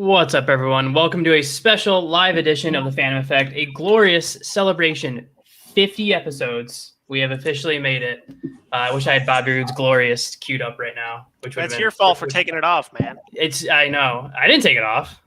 What's up, everyone? Welcome to a special live edition of the Phantom Effect, a glorious celebration. 50 episodes. We have officially made it. I wish I had Bobby Roode's Glorious queued up right now. That's your fault for taking it off, man. I know. I didn't take it off.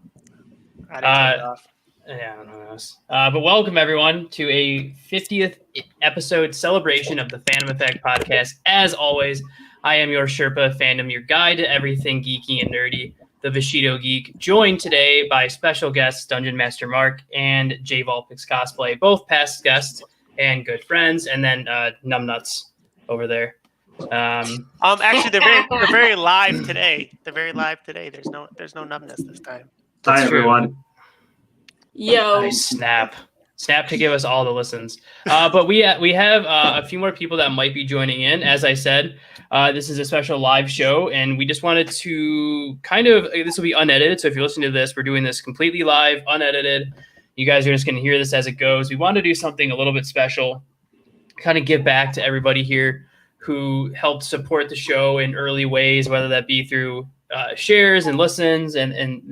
I didn't take it off. Yeah, I don't know. But welcome, everyone, to a 50th episode celebration of the Phantom Effect podcast. As always, I am your Sherpa Fandom, your guide to everything geeky and nerdy, the Vishido Geek, joined today by special guests Dungeon Master Mark and J Volpix Cosplay, both past guests and good friends, and then Numbnuts over there. Actually, they're very live today. They're very live today. There's no Numbnuts this time. Hi, everyone. Yo. Nice snap to give us all the listens. But we have a few more people that might be joining in. As I said, this is a special live show, and we just wanted to this will be unedited. So if you're listening to this, we're doing this completely live, unedited. You guys are just going to hear this as it goes. We want to do something a little bit special, kind of give back to everybody here who helped support the show in early ways, whether that be through shares and listens and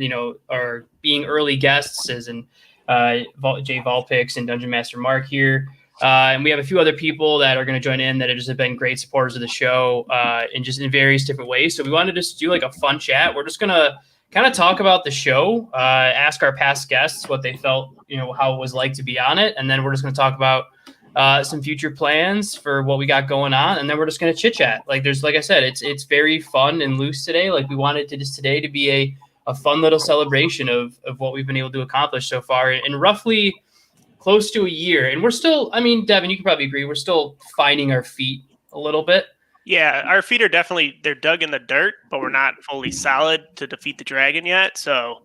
or being early guests as in J Volpix and Dungeon Master Mark here. And we have a few other people that are going to join in that have been great supporters of the show in various different ways. So we wanted to just do like a fun chat. We're just going to kind of talk about the show, ask our past guests what they felt, how it was like to be on it. And then we're just going to talk about some future plans for what we got going on. And then we're just going to chit chat. Like I said, it's very fun and loose today. Like we wanted to just today to be a fun little celebration of what we've been able to accomplish so far in roughly close to a year. And we're still, Devin, you can probably agree, we're still finding our feet a little bit. Yeah, our feet are they're dug in the dirt, but we're not fully solid to defeat the dragon yet. So,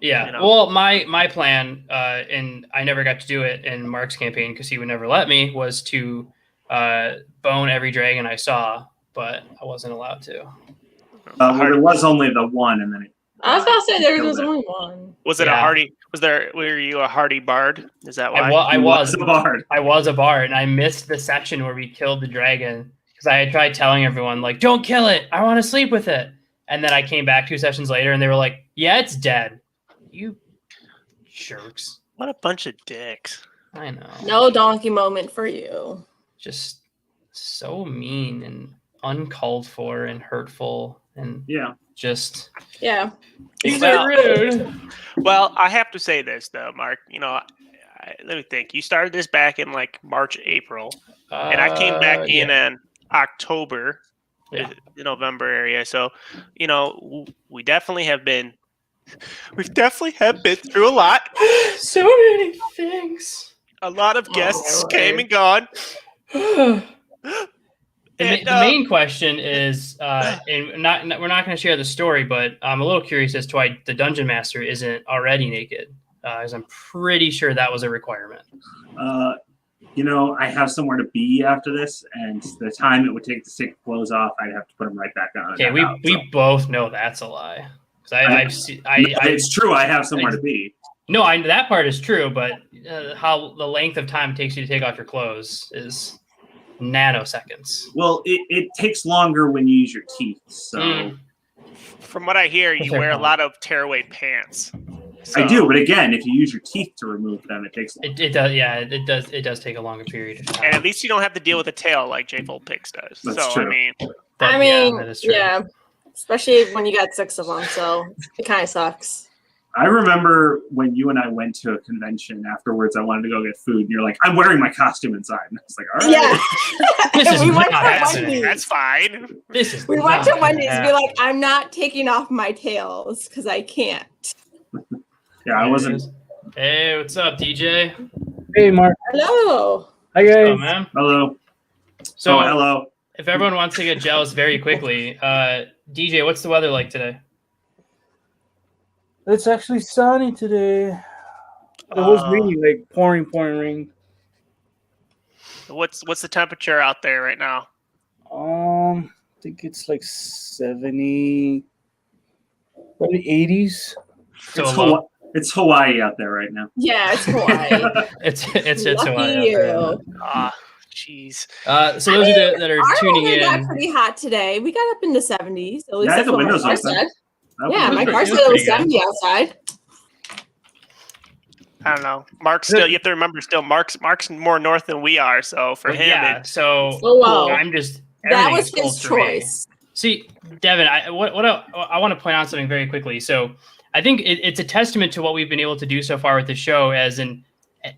yeah. Well, my plan, and I never got to do it in Mark's campaign because he would never let me, was to bone every dragon I saw, but I wasn't allowed to. There was only the one, and then I was about to say there was only one. Was it a hardy? Were you a hardy bard? Is that why? I was a bard. I was a bard, and I missed the section where we killed the dragon because I had tried telling everyone, like, don't kill it. I want to sleep with it. And then I came back 2 sessions later, and they were like, yeah, it's dead. You jerks. What a bunch of dicks. I know. No donkey moment for you. Just so mean and uncalled for and hurtful and just rude. Well, I have to say this though, Mark. Let me think. You started this back in like March, April, and I came back in October, the November area. So, we definitely have been. We've definitely have been through a lot. So many things. A lot of guests came and gone. The main question is, and we're not going to share the story, but I'm a little curious as to why the Dungeon Master isn't already naked, as I'm pretty sure that was a requirement. I have somewhere to be after this, and the time it would take to take clothes off, I'd have to put them right back on. Okay, we both know that's a lie. It's true. I have somewhere to be. No, that part is true, but how the length of time it takes you to take off your clothes is nanoseconds. Well, it takes longer when you use your teeth. So, from what I hear, you wear a lot of tearaway pants. So. I do, but again, if you use your teeth to remove them, it takes. It does. Yeah, it does take a longer period of time. And at least you don't have to deal with a tail like J Volpix does. That's true. That is true. Yeah, especially when you got 6 of them, so it kind of sucks. I remember when you and I went to a convention afterwards, I wanted to go get food, and you're like, I'm wearing my costume inside. And I was like, all right. Yeah. This is we went not to happening. Wendy's. That's fine. We went to Wendy's and be like, I'm not taking off my tails because I can't. Yeah, I wasn't. Hey, what's up, DJ? Hey, Mark. Hello. Hi, guys. Hello, man. Hello. So, hello. If everyone wants to get jealous very quickly, DJ, what's the weather like today? It's actually sunny today. It was raining, like pouring rain. What's the temperature out there right now? I think it's like 70, probably 80s. So it's Hawaii out there right now. Yeah, it's Hawaii. it's Lucky Hawaii. you. Jeez. So those that are our tuning weather in, got pretty hot today. We got up in the 70s. At least Yeah, I had that's the what my windows car open. said. Yeah, my pretty- car it said was it was pretty good. 70 outside. I don't know. Mark's still. You have to remember, still Mark's more north than we are. So for Well, him, yeah. So Oh, wow. I'm just That everything was is cold his for me. choice. See, Devin, I want to point out something very quickly. So I think it's a testament to what we've been able to do so far with the show, as in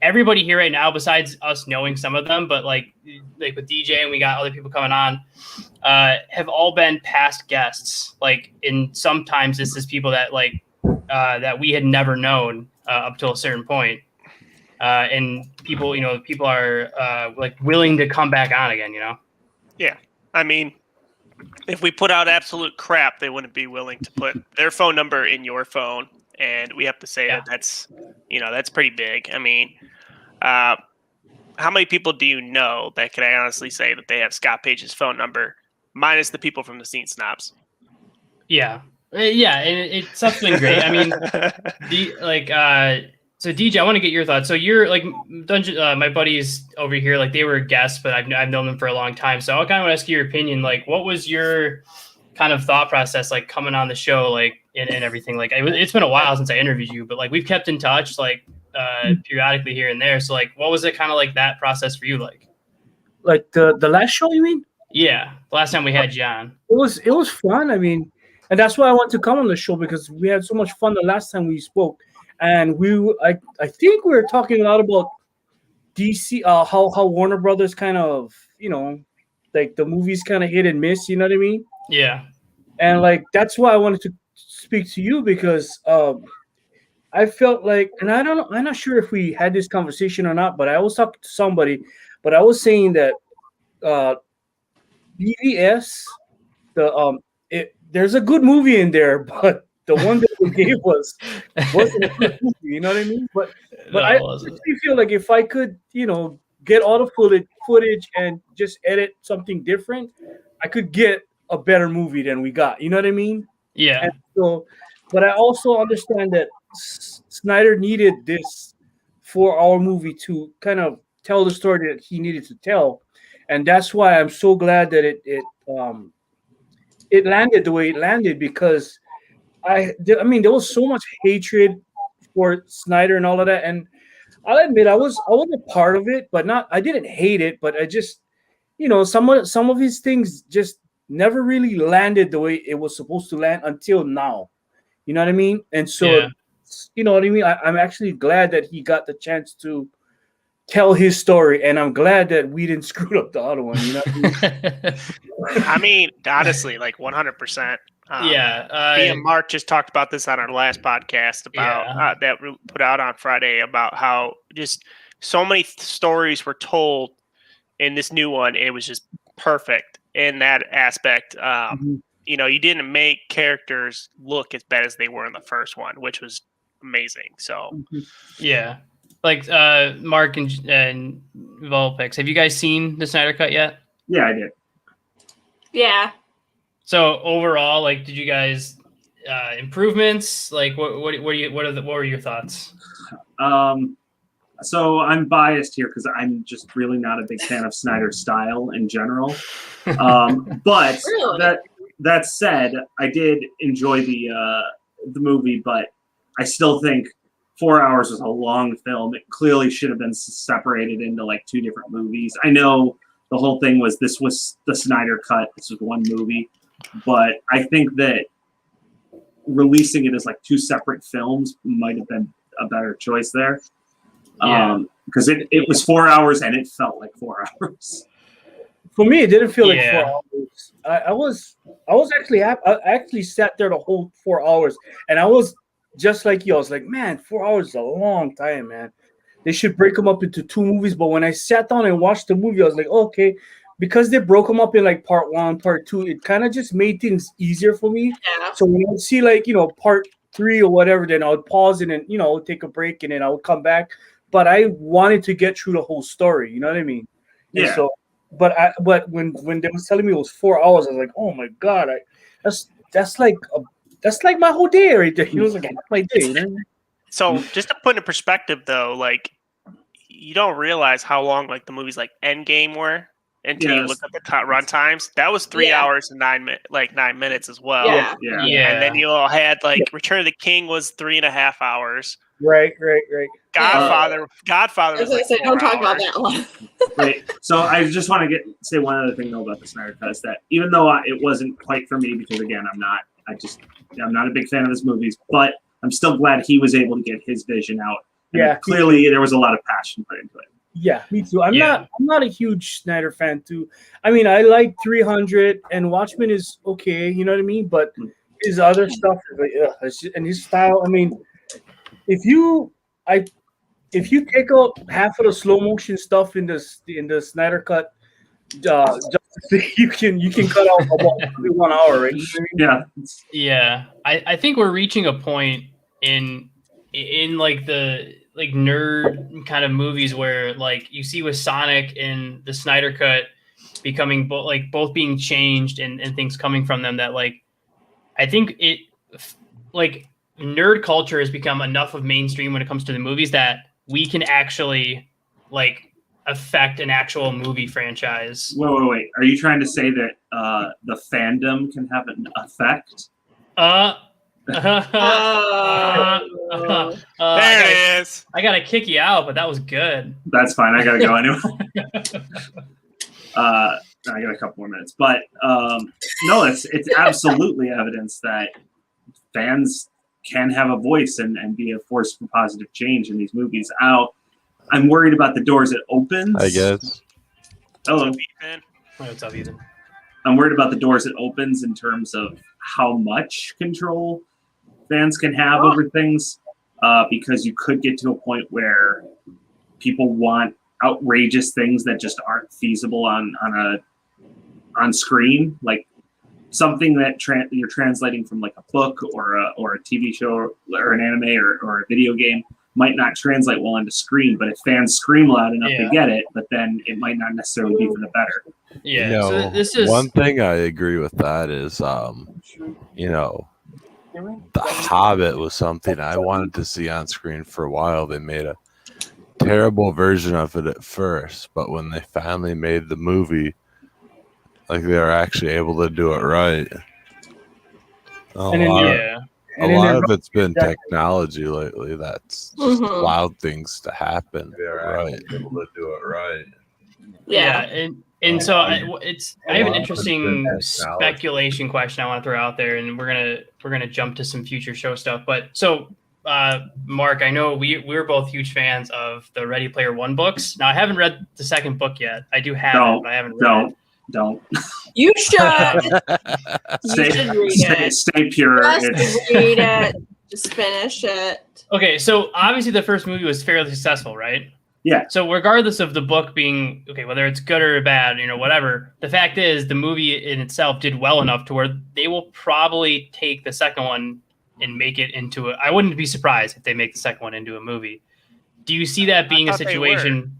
everybody here right now, besides us knowing some of them, but like with DJ and we got other people coming on, have all been past guests. Like, in sometimes this is people that that we had never known up till a certain point. And people, people are like willing to come back on again, yeah. I mean, if we put out absolute crap, they wouldn't be willing to put their phone number in your phone, and we have to say that's pretty big. I mean, how many people do you know that can honestly say that they have Scott Page's phone number, minus the people from the Scene Snobs? Yeah, and it's something great. I mean, so DJ, I want to get your thoughts. So you're like Dungeon, my buddies over here, like they were guests, but I've known them for a long time. So I kind of want to ask you your opinion. Like, what was your kind of thought process, like coming on the show, like and everything? Like, it's been a while since I interviewed you, but like we've kept in touch, like periodically here and there. So like, what was it kind of like that process for you? Like the last show, you mean? Yeah, last time we had you on. It was fun. I mean, and that's why I want to come on the show, because we had so much fun the last time we spoke. And I think we were talking a lot about DC, how Warner Brothers kind of, like the movies kind of hit and miss, you know what I mean? Yeah. And like that's why I wanted to speak to you, because I felt like, and I don't know, I'm not sure if we had this conversation or not, but I was talking to somebody, but I was saying that BVS, there's a good movie in there, but the one that they gave wasn't a good movie, you know what I mean? But I actually feel like if I could, get all the footage and just edit something different, I could get a better movie than we got. You know what I mean? Yeah. And so, but I also understand that Snyder needed this 4-hour movie to kind of tell the story that he needed to tell, and that's why I'm so glad that it landed the way it landed, because I mean, there was so much hatred for Snyder and all of that, and I'll admit I was a part of it, but I didn't hate it, but I just, some of his things just never really landed the way it was supposed to land until now. You know what I mean? And so, you know what I mean? I'm actually glad that he got the chance to tell his story, and I'm glad that we didn't screw up the other one. You know what I mean? I mean, honestly, like 100%. Me and Mark just talked about this on our last podcast about that we put out on Friday, about how just so many stories were told in this new one. It was just perfect in that aspect. You didn't make characters look as bad as they were in the first one, which was amazing. So yeah, like Mark and Volpix, have you guys seen the Snyder Cut yet? Yeah, I did. Yeah. So overall, like, did you guys improvements? Like, what were your thoughts? So I'm biased here because I'm just really not a big fan of Snyder's style in general. But Really? that said, I did enjoy the movie, but I still think 4 hours was a long film. It clearly should have been separated into like two different movies. I know the whole thing was this was the Snyder Cut. This was one movie. But I think that releasing it as like two separate films might have been a better choice there. Because it was 4 hours and it felt like 4 hours. For me, it didn't feel like 4 hours. I was actually happy. I actually sat there the whole 4 hours, and I was just like you. I was like, man, 4 hours is a long time, man. They should break them up into two movies. But when I sat down and watched the movie, I was like, okay. Because they broke them up in like part 1, part 2, it kind of just made things easier for me. Yeah. So when I would see like, part 3 or whatever, then I would pause it and, take a break, and then I would come back. But I wanted to get through the whole story. You know what I mean? Yeah. And so, but when they was telling me it was 4 hours, I was like, oh my God, that's like my whole day right there. It was like my day. You know? So just to put in perspective, though, like you don't realize how long like the movies like Endgame were. until you look at the run times. That was 3 hours and 9 minutes as well. Yeah. And then you all had like Return of the King was 3.5 hours. Right. Godfather was like don't 4 talk about hours. that one. Wait, so I just want to say one other thing though about the Snyder Cut is that even though it wasn't quite for me because again I'm not a big fan of his movies, but I'm still glad he was able to get his vision out. And clearly there was a lot of passion put into it. Yeah, me too. I'm not a huge Snyder fan too. I mean, I like 300 and Watchmen is okay, you know what I mean? But his other stuff is like, and his style. I mean, if you take out half of the slow motion stuff in the Snyder Cut, you can cut out about 1 hour, right? Yeah. I think we're reaching a point in like the nerd kind of movies where like you see with Sonic and the Snyder Cut becoming both being changed and things coming from them that like I think it like nerd culture has become enough of mainstream when it comes to the movies that we can actually like affect an actual movie franchise. Wait. Are you trying to say that the fandom can have an effect? There it is. I gotta kick you out, but that was good. That's fine. I gotta go anyway. I got a couple more minutes, but no, it's absolutely evidence that fans can have a voice and be a force for positive change in these movies. I'm worried about the doors it opens. I guess. Hello. What's up, Ethan? I'm worried about the doors it opens in terms of how much control fans can have over things, because you could get to a point where people want outrageous things that just aren't feasible on screen, like something that you're translating from like a book or a TV show or an anime or a video game might not translate well onto screen, but if fans scream loud enough to get it, but then it might not necessarily be for the better. Yeah. You know, so this is one thing I agree with that is, The Hobbit was something I wanted to see on screen for a while. They made a terrible version of it at first, but when they finally made the movie, like they were actually able to do it right. A lot of it's been technology lately that's just allowed things to happen. They're able to do it right. And so I have an interesting speculation question I want to throw out there, and we're gonna jump to some future show stuff. But so, Mark, I know we're both huge fans of the Ready Player One books. Now I haven't read the second book yet. I do have it, but I haven't read it. Don't. You should. You should read it. Stay pure. Just read it. Just finish it. Okay, so obviously the first movie was fairly successful, right? Yeah. So regardless of the book being okay, whether it's good or bad, whatever, the fact is the movie in itself did well enough to where they will probably take the second one and make it into I wouldn't be surprised if they make the second one into a movie. Do you see that being a situation?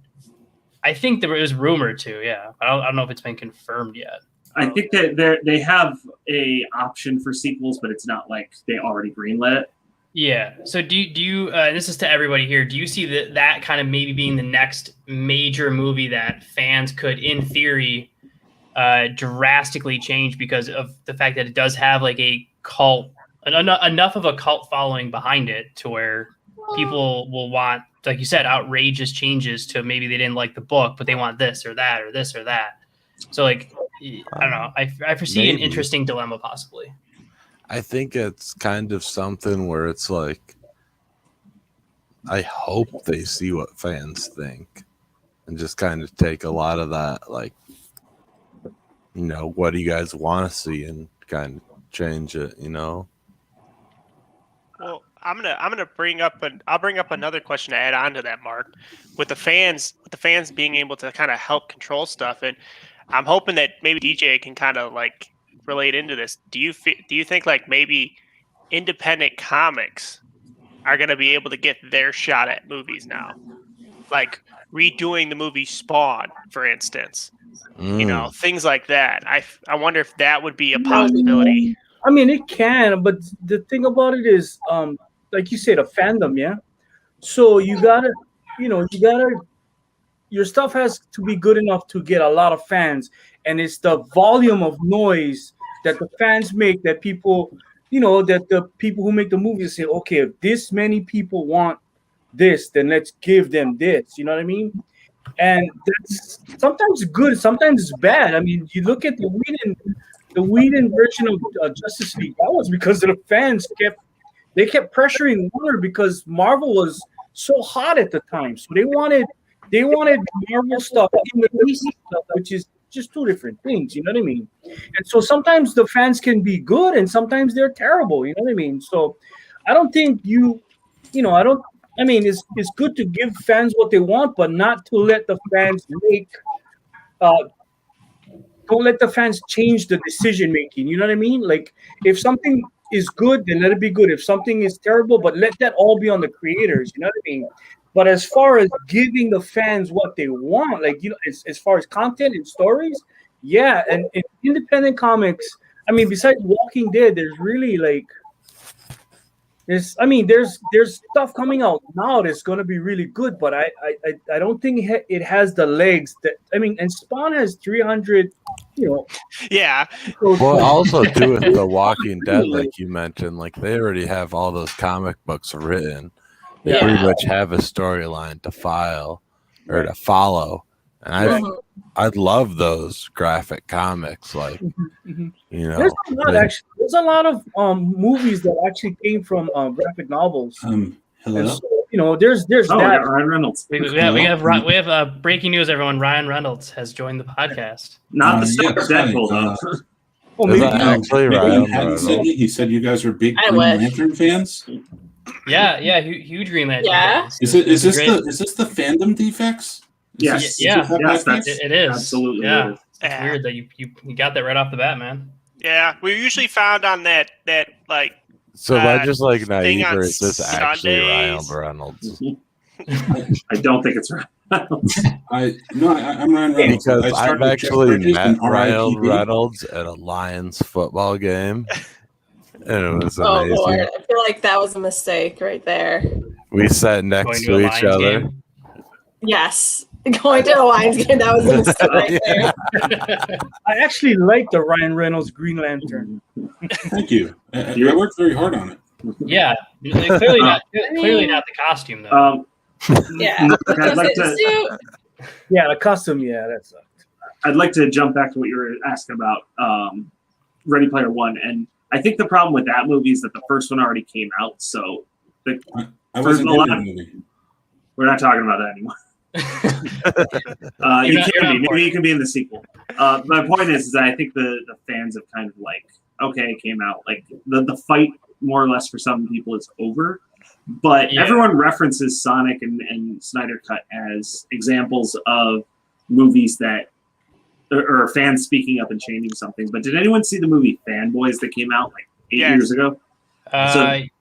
I think there was rumored to, yeah. I don't know if it's been confirmed yet. I think that they have a option for sequels, but it's not like they already greenlit it. Yeah. So do you this is to everybody here, do you see that kind of maybe being the next major movie that fans could, in theory, drastically change because of the fact that it does have like a cult, enough of a cult following behind it to where people will want, like you said, outrageous changes to maybe they didn't like the book, but they want this or that or this or that. So like, I don't know. I foresee an interesting dilemma possibly. I think it's kind of something where it's like, I hope they see what fans think and just kind of take a lot of that, like, what do you guys want to see and kind of change it, Well, I'll bring up another question to add on to that, Mark. With the fans being able to kind of help control stuff, and I'm hoping that maybe DJ can kind of like relate into this. Do you think like maybe independent comics are going to be able to get their shot at movies now, like redoing the movie Spawn, for instance? Things like that. I wonder if that would be a possibility. I mean, it can, but the thing about it is, like you said, a fandom, yeah. So you gotta your stuff has to be good enough to get a lot of fans, and it's the volume of noise that the fans make that people, that the people who make the movies say, okay, if this many people want this, then let's give them this. You know what I mean? And that's sometimes good, sometimes it's bad. I mean, you look at the Whedon version of Justice League. That was because of the fans kept pressuring Warner because Marvel was so hot at the time, so they wanted Marvel stuff in the DC stuff, which is just two different things. You know what I mean? And so sometimes the fans can be good, and sometimes they're terrible. You know what I mean? So I don't think I mean, it's good to give fans what they want, but not to let the fans don't let the fans change the decision making. You know what I mean? Like, if something is good, then let it be good. If something is terrible, but let that all be on the creators. You know what I mean? But as far as giving the fans what they want, like, as far as content and stories, yeah. And in independent comics, I mean, besides Walking Dead, there's really like. There's stuff coming out now that's going to be really good, but I don't think it has the legs that, I mean, and Spawn has 300, Yeah. Well, also too with The Walking Dead, like you mentioned, like they already have all those comic books written. They pretty much have a storyline to file or to follow, and I'd love those graphic comics, like There's a lot of movies that actually came from graphic novels. Hello. So, there's that. Ryan Reynolds. We have breaking news, everyone. Ryan Reynolds has joined the podcast. Not the star of Deadpool, though. Is that actually Ryan Reynolds? He said you guys are big I Green wish. Lantern fans. Yeah, huge Green Lantern. Yeah. fans. Is this Great. the fandom defects? Yes. Yeah. It It is. Absolutely. Yeah. It is. It's weird that you got that right off the bat, man. Yeah, we usually found on that like So am I just like naive, thing on or is this actually Ryan Sundays. Reynolds? I don't think it's right. I'm Ryan Reynolds. Because I I've started with Jeff actually Bridges met and Ryan RIPD. Reynolds at a Lions football game, and it was Oh amazing. Lord, I feel like that was a mistake right there. We sat next Going to a each Lions other. game. Yes, going to the Lions game, that was a mistake right there. I actually like the Ryan Reynolds Green Lantern. Thank you. I worked very hard on it. Yeah, clearly not the costume though. Yeah, I'd like to. suit. Yeah, the custom. Yeah, that's. I'd like to jump back to what you were asking about Ready Player One, and I think the problem with that movie is that the first one already came out, so I wasn't a in lot- that movie. we're not talking about that anymore. You're You not can be. for Maybe it. you can be in the sequel. My point is that I think the fans have kind of like, okay, it came out. Like the fight, more or less, for some people is over. But Yeah. everyone references Sonic and Snyder Cut as examples of movies that or fans speaking up and changing something. But did anyone see the movie Fanboys that came out like 8 Yes. years ago?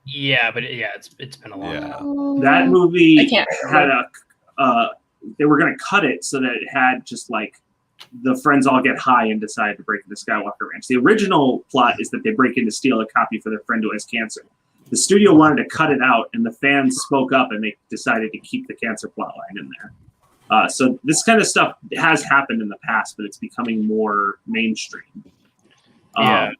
Yeah, but it's been a long time. Yeah. That movie I can't had they were going to cut it so that it had just like the friends all get high and decide to break into Skywalker Ranch. The original plot is that they break in to steal a copy for their friend who has cancer. The studio wanted to cut it out, and the fans spoke up, and they decided to keep the cancer plot line in there. So this kind of stuff has happened in the past, but it's becoming more mainstream. Yeah.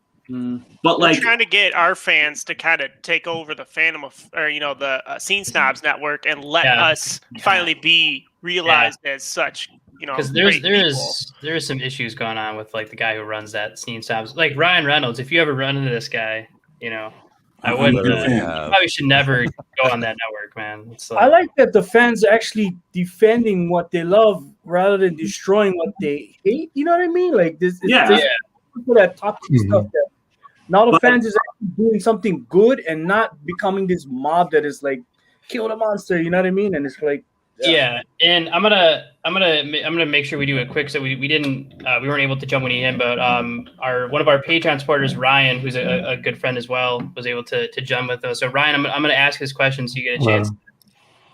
But We're like, trying to get our fans to kind of take over the fandom of, or the Scene Snobs network and let us finally be realized as such. Because great there people. is some issues going on with like the guy who runs that Scene Snobs, like Ryan Reynolds. If you ever run into this guy, I I'm wouldn't. a big fan. You probably should never go on that network, man. It's I like that the fans are actually defending what they love rather than destroying what they hate. You know what I mean? Like this. Yeah. For that top stuff. That now the But- fans is actually doing something good and not becoming this mob that is like kill the monster. You know what I mean? And it's like. Yeah, and I'm gonna make sure we do it quick. So we weren't able to jump when he in, but one of our Patreon supporters, Ryan, who's a good friend as well, was able to jump with us. So Ryan, I'm gonna ask his question so you get a chance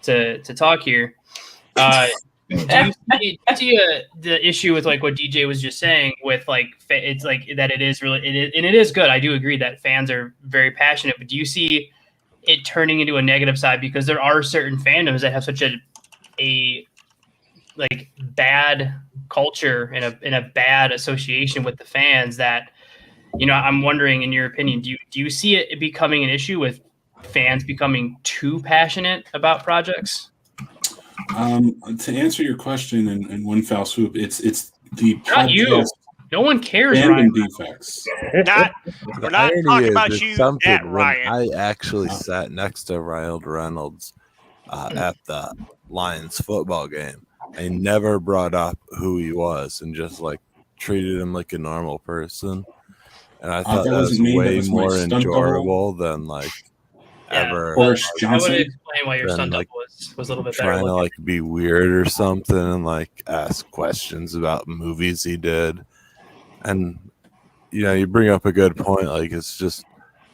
to talk here. Do you see the issue with like what DJ was just saying with like it's like that it is really and it is good. I do agree that fans are very passionate, but do you see it turning into a negative side because there are certain fandoms that have such a like bad culture and a bad association with the fans that, you know, I'm wondering, in your opinion, do you see it becoming an issue with fans becoming too passionate about projects? To answer your question in one foul swoop, it's the Not you. podcast No one cares, fandom Ryan. defects. We're The not irony talking is about it's you, something that when Ryan. I actually sat next to Ryan Reynolds at the Lions football game. I never brought up who he was and just like treated him like a normal person. And I thought that that was wasn't me, that way was my more stunt double. enjoyable than like Yeah. ever Boris I would Johnson. explain why your Then, stunt like, double was a little bit better. trying to looking. like be weird or something and like ask questions about movies he did. And you know, you bring up a good point. Like, it's just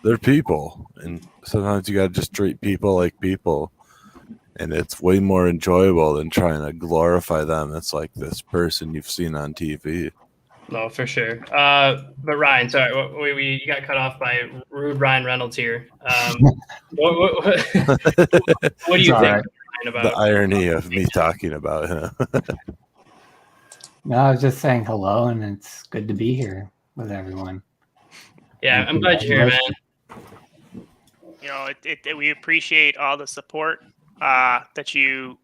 they're people, and sometimes you got to just treat people like people, and it's way more enjoyable than trying to glorify them. It's like this person you've seen on TV. No, for sure. But Ryan, sorry, you got cut off by rude Ryan Reynolds here. What do you think, right. Ryan, The about? irony of me talking about him. No, I was just saying hello, and it's good to be here with everyone. Yeah, I'm glad you're here, man. You know, we appreciate all the support that you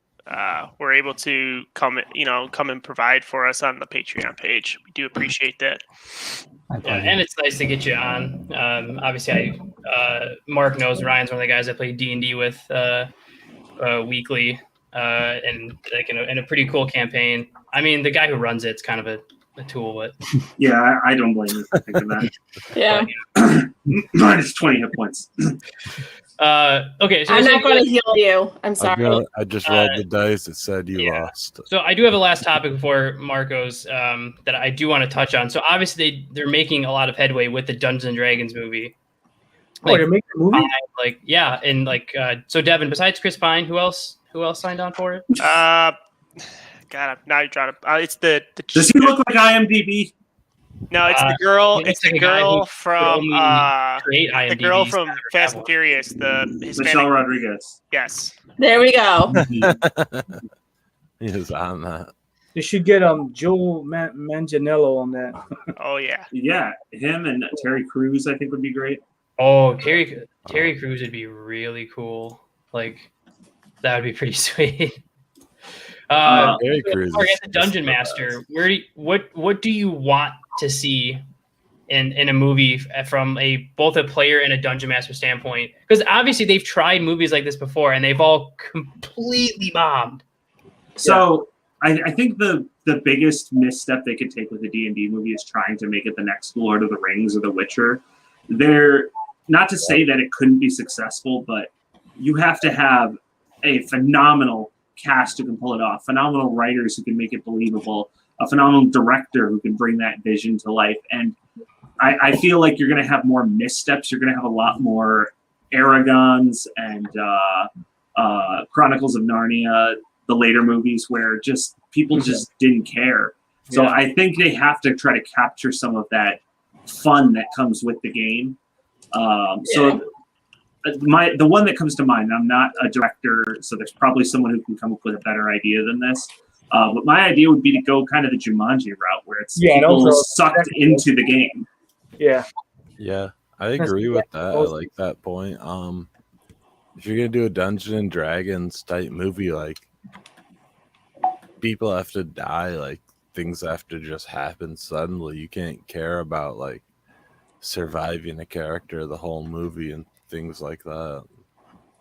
were able to come and provide for us on the Patreon page. We do appreciate that. My Yeah, pleasure. and it's nice to get you on. Obviously, Mark knows Ryan's one of the guys I play D&D with weekly, and like in a pretty cool campaign. I mean, the guy who runs it's kind of a tool, but Yeah, I don't blame you for thinking that. Yeah. Minus 20 hit points. okay. So I'm this not is- going to heal you. I'm sorry. I just rolled the dice. It said you yeah. lost. So I do have a last topic before Marco's that I do want to touch on. So obviously they're making a lot of headway with the Dungeons and Dragons movie. Oh, they're making a movie? Like yeah, and like so Devin, besides Chris Pine, who else signed on for it? God, now you're trying to. It's the. Does he look like IMDb? No, it's the girl. he looks It's the like a guy who girl could from. only create The girl IMDb's from never Fast have and one. Furious. The Hispanic. Michelle Rodriguez. Yes. There we go. He is on that. They should get Joe Manganiello on that. Oh yeah. Yeah, him and Terry Crews, I think, would be great. Oh, Terry Crews would be really cool. Like that would be pretty sweet. Terry Crews Or is as a dungeon master, what do you want to see in a movie from both a player and a dungeon master standpoint? Because obviously they've tried movies like this before and they've all completely bombed. So I think the biggest misstep they could take with a D&D movie is trying to make it the next Lord of the Rings or The Witcher. They're not to say that it couldn't be successful, but you have to have a phenomenal cast who can pull it off, phenomenal writers who can make it believable, a phenomenal director who can bring that vision to life. And I feel like you're going to have more missteps. You're going to have a lot more Aragons and Chronicles of Narnia, the later movies where just people just didn't care. So Yeah. I think they have to try to capture some of that fun that comes with the game. So the one that comes to mind, I'm not a director, so there's probably someone who can come up with a better idea than this. But my idea would be to go kind of the Jumanji route, where it's people sucked into the game. Yeah. Yeah, I agree with that. I like that point. If you're gonna do a Dungeons and Dragons type movie, like people have to die, like things have to just happen suddenly. You can't care about like surviving a character the whole movie and things like that.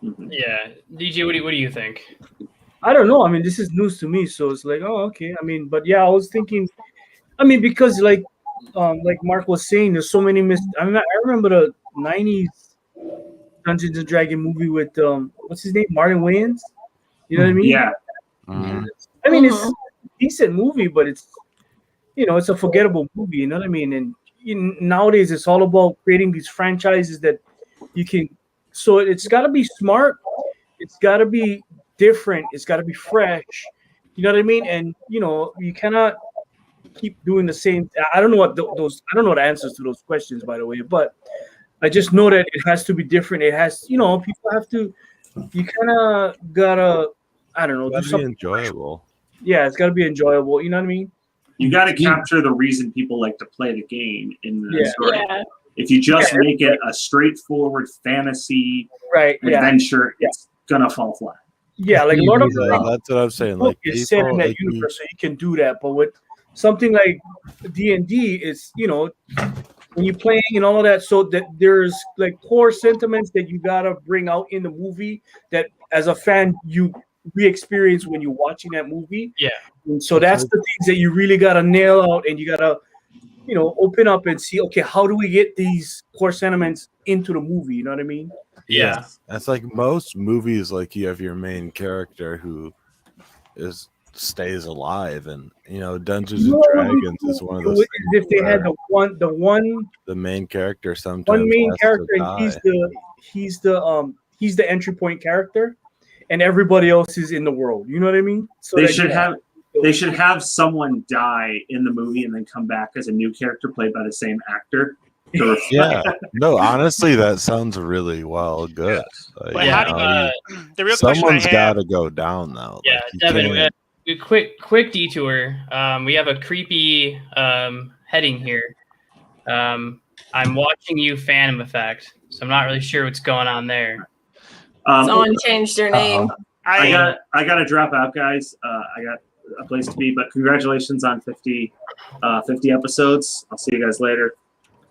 Yeah, DJ, what do you think? I don't know. I mean, this is news to me, so it's like, oh, okay. I mean, but yeah, I was thinking. I mean, because like Mark was saying, there's so many I remember the '90s Dungeons and Dragon movie with what's his name, Martin Wayans. You know what I mean? Yeah. Mhm. I mean, it's a decent movie, but it's it's a forgettable movie. You know what I mean? And nowadays, it's all about creating these franchises that you can. So it's got to be smart. It's got to be different. It's got to be fresh. You know what I mean? And you cannot keep doing the same. I don't know what those. I don't know the answers to those questions, by the way. But I just know that it has to be different. It has. People have to. You kind of gotta. I don't know. Do Gotta be something enjoyable. it's got to be enjoyable. You know what I mean? You got to capture the reason people like to play the game in the Yeah. story. Yeah. If you just make it a straightforward fantasy Right. Yeah. adventure, it's gonna fall flat. Yeah. Like Lord of the Like, Rings that's what I'm saying. book Like is set in people, that like, universe, so you can do that. But with something like D&D, is when you're playing and all of that, so that there's like core sentiments that you gotta bring out in the movie that as a fan you re-experience when you're watching that movie. Yeah. And so that's the things that you really gotta nail out, and you gotta open up and see, okay, how do we get these core sentiments into the movie? You know what I mean? Yeah. That's like most movies. Like you have your main character who stays alive, and Dungeons and Dragons is one of those things If they had where the the main character sometimes one main has character, to and die. he's the entry point character, and everybody else is in the world. You know what I mean? So They that should have someone die in the movie and then come back as a new character played by the same actor. Yeah, no, honestly, that sounds really good. Like, But how do the real question I someone's have? got to go down though. Yeah, Like, you Devin, can't- a quick detour. We have a creepy heading here. I'm watching you Phantom Effect, so I'm not really sure what's going on there. Someone changed their name. I gotta drop out, guys. I got a place to be, but congratulations on 50 episodes. I'll see you guys later.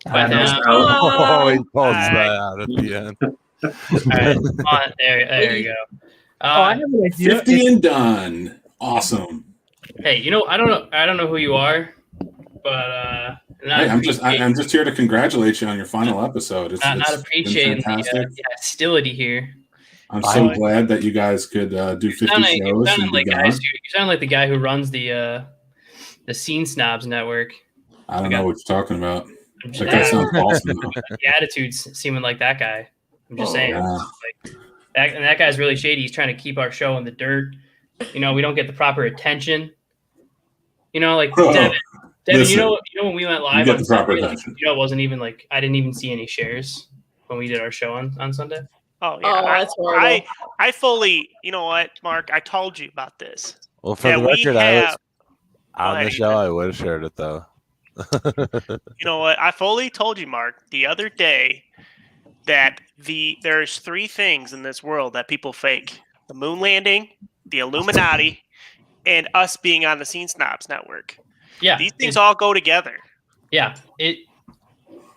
But Oh, he pulls Alright. that out at the end. all right, there you go. I have an idea. 50 and done. Awesome. Hey, I don't know who you are, but Hey, I'm just here to congratulate you on your final episode. It's not been appreciating the fantastic. hostility here. I'm so glad that you guys could do 50 shows. You and sound be like gone. you sound like the guy who runs the Scene Snobs Network. I don't know what you're talking about. I'm just That guy saying, sounds awesome. Though. the attitude's seeming like that guy. I'm just saying. Yeah. That guy's really shady. He's trying to keep our show in the dirt. We don't get the proper attention. Like Devin, Listen, when we went live you get on the proper Sunday, attention. it wasn't even like I didn't even see any shares when we did our show on Sunday. Oh yeah, That's horrible. I fully. You know what, Mark? I told you about this. Well, for Yeah, the we record, I was have- on ahead, the show. I would have shared it though. You know what? I fully told you, Mark, the other day that there's three things in this world that people fake: the moon landing, the Illuminati, and us being on the Scene Snobs Network. Yeah, These things all go together. Yeah,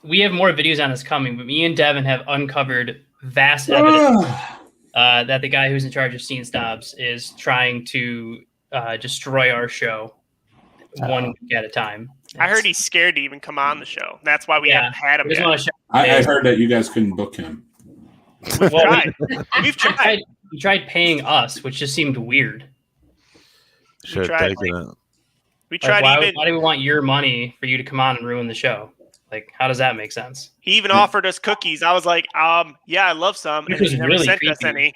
we have more videos on this coming, but me and Devin have uncovered vast evidence that the guy who's in charge of Scene Snobs is trying to destroy our show one week at a time. I heard he's scared to even come on the show. That's why we haven't had him We just yet. want to show. I heard that you guys couldn't book him. We've Well, tried. We've tried. he tried paying us, which just seemed weird. Should tried, have taken it. We Like, tried why, even. why do we want your money for you to come on and ruin the show? Like, how does that make sense? He even offered us cookies. I was like, yeah, I love some, Which and was he never really sent us creepy. any.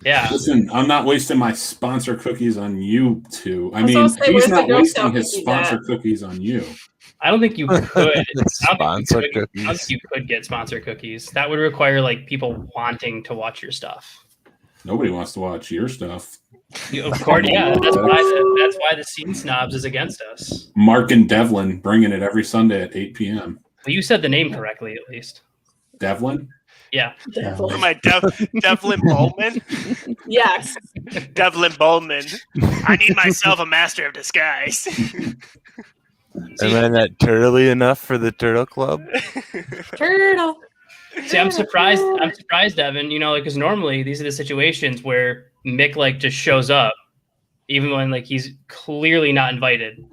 Yeah, Listen, I'm not wasting my sponsor cookies on you two. I was mean, gonna say, he's where's the not Girl wasting Scout his cookies sponsor at? cookies on you. I don't think you could. Sponsor I don't think cookies. you could get sponsor cookies. That would require like people wanting to watch your stuff. Nobody wants to watch your stuff. Of course, yeah. That's why the Scene Snobs is against us. Mark and Devlin bringing it every Sunday at 8 p.m. Well, you said the name correctly, at least. Devlin? Yeah. Am I Devlin Bowman? Yes. Devlin Bowman. I need myself a master of disguise. And then that turtly enough for the Turtle Club. Turtle. See, I'm surprised. I'm surprised, Evan. Because normally these are the situations where Mick just shows up, even when he's clearly not invited,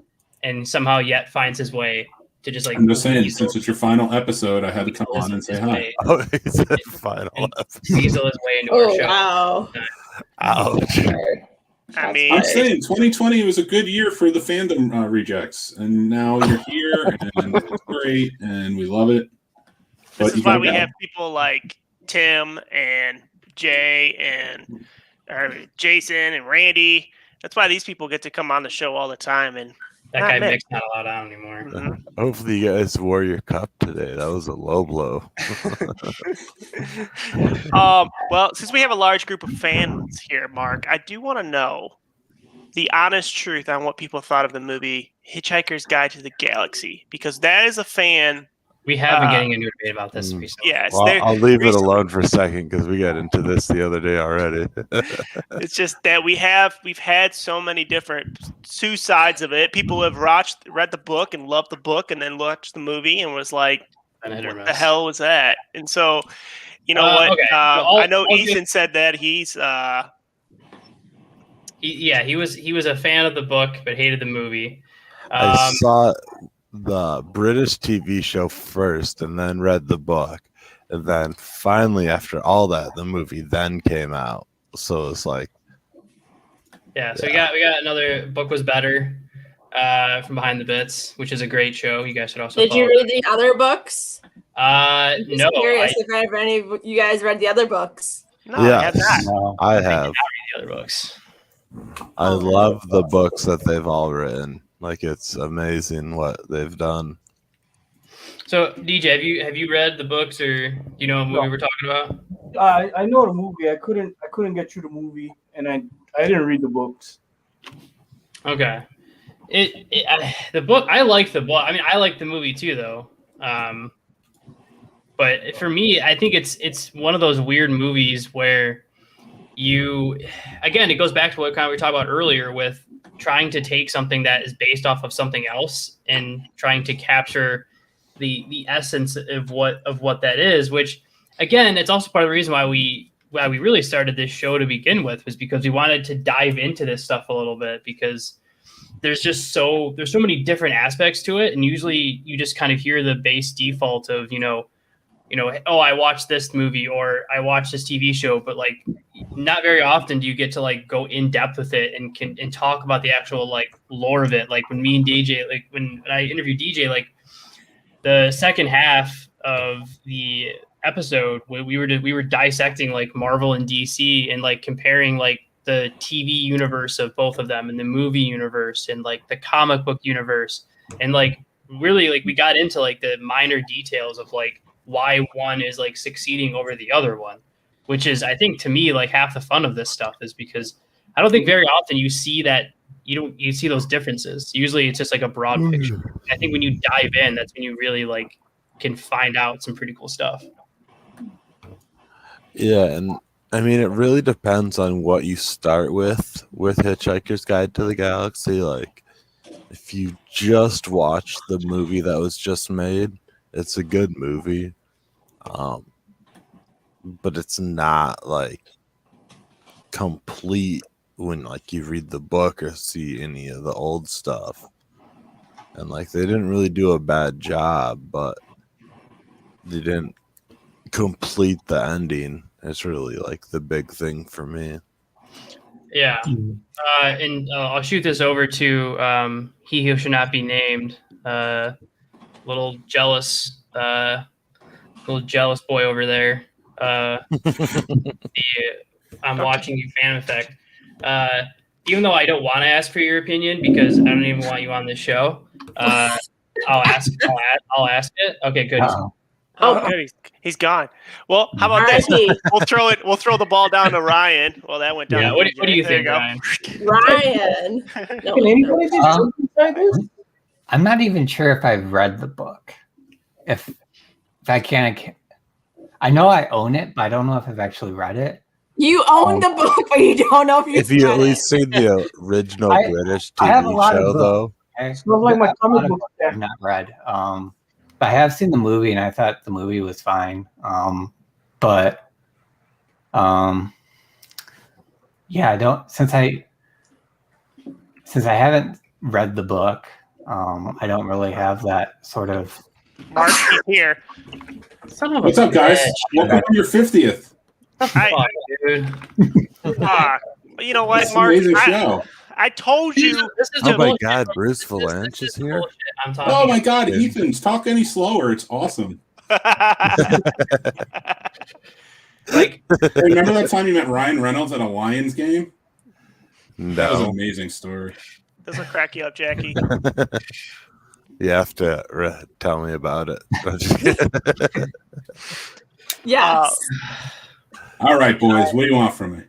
and somehow yet finds his way to just I'm just saying, weasel- since it's your final episode, I had to come on and say his hi. way- Oh, he said final episode. weasel his way into our Oh show. wow. Ouch. I mean, I'm saying 2020 was a good year for the fandom rejects, and now you're here, and it's great, and we love it. this you is why gotta we go. have people like Tim and Jay and Jason and Randy. That's why these people get to come on the show all the time. And That not guy Mick. Mick's not allowed on anymore. Mhm. Hopefully you guys wore your cup today. That was a low blow. Well, since we have a large group of fans here, Mark, I do want to know the honest truth on what people thought of the movie Hitchhiker's Guide to the Galaxy, because that is a fan. We have been getting into a debate about this recently. Yes, Well, I'll leave it alone for a second because we got into this the other day already. It's just that we've had so many different two sides of it. People have read the book and loved the book, and then watched the movie and was like, "What the hell was that?" And so, you know what? Okay. I know Ethan said that he's. He was a fan of the book but hated the movie. I saw the British TV show first and then read the book. And then finally, after all that, the movie then came out. So it's like. Yeah, so we got another Book Was Better from Behind the Bits, which is a great show. You guys should also Did you read the other books? I'm just curious if any of you guys read the other books. No, I have not. No. I have. the other books. I love the books that they've all written. Like, it's amazing what they've done. So, DJ, have you read the books, or do you know what movie we're talking about? I know the movie. I couldn't get through the movie, and I didn't read the books. Okay. The book, I like the book. I mean, I like the movie too, though. But for me, I think it's one of those weird movies where it goes back to what kind of we talked about earlier with trying to take something that is based off of something else and trying to capture the essence of what that is, which again, it's also part of the reason why we really started this show to begin with, was because we wanted to dive into this stuff a little bit, because there's so many different aspects to it. And usually you just kind of hear the base default of, oh, I watched this movie or I watched this TV show, but like not very often do you get to like go in depth with it and talk about the actual like lore of it. Like when me and DJ, like when I interviewed DJ, like the second half of the episode, we were dissecting like Marvel and DC and like comparing like the TV universe of both of them and the movie universe and like the comic book universe. And like really like we got into like the minor details of like why one is like succeeding over the other one, which is, I think, to me, like half the fun of this stuff, is because I don't think very often you see that you see those differences. Usually it's just like a broad picture. I think when you dive in, that's when you really like can find out some pretty cool stuff. Yeah, and I mean, it really depends on what you start with Hitchhiker's Guide to the Galaxy. Like, if you just watch the movie that was just made, it's a good movie, but it's not like complete when like you read the book or see any of the old stuff. And like they didn't really do a bad job, but they didn't complete the ending. It's really like the big thing for me. Yeah, and I'll shoot this over to he who should not be named. Little jealous boy over there. I'm watching you, fan effect. Even though I don't want to ask for your opinion because I don't even want you on this show, I'll ask it. Okay, good. Oh, good. He's gone. Well, how about this? We'll throw the ball down to Ryan. Well, that went down. Yeah. What do you think, Ryan? Ryan. No, Can anybody just jump inside this? I'm not even sure if I've read the book. If I can't, I know I own it, but I don't know if I've actually read it. You own the book, but you don't know if you at least seen the original British TV show, though. It's not like my comic book. I've not read. But I have seen the movie, and I thought the movie was fine. Yeah, I don't since I haven't read the book. I don't really have that sort of. Mark here. What's up, guys? Welcome to your 50th. You know what, That's Mark? an amazing show. I told you. Oh my God, Bruce Valanche is here. Oh my God, Ethan's talk any slower. It's awesome. Like, remember that time you met Ryan Reynolds at a Lions game? No. That was an amazing story. Doesn't crack you up, Jackie. You have to tell me about it. Yes. All right, boys. What do you want from me?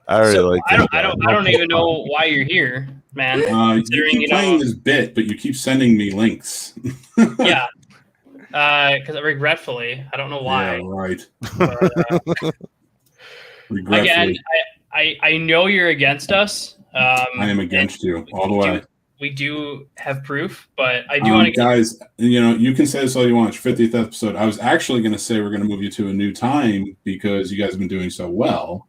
I already So like. I don't even know why you're here, man. You Considering, keep you playing know, this bit, but you keep sending me links. yeah. Because regretfully, I don't know why. Yeah, right. But, Regretfully, again, I know you're against us. I am against you all the way. We do have proof, but I do want to guys, you can say this all you want. It's your 50th episode. I was actually going to say we're going to move you to a new time because you guys have been doing so well.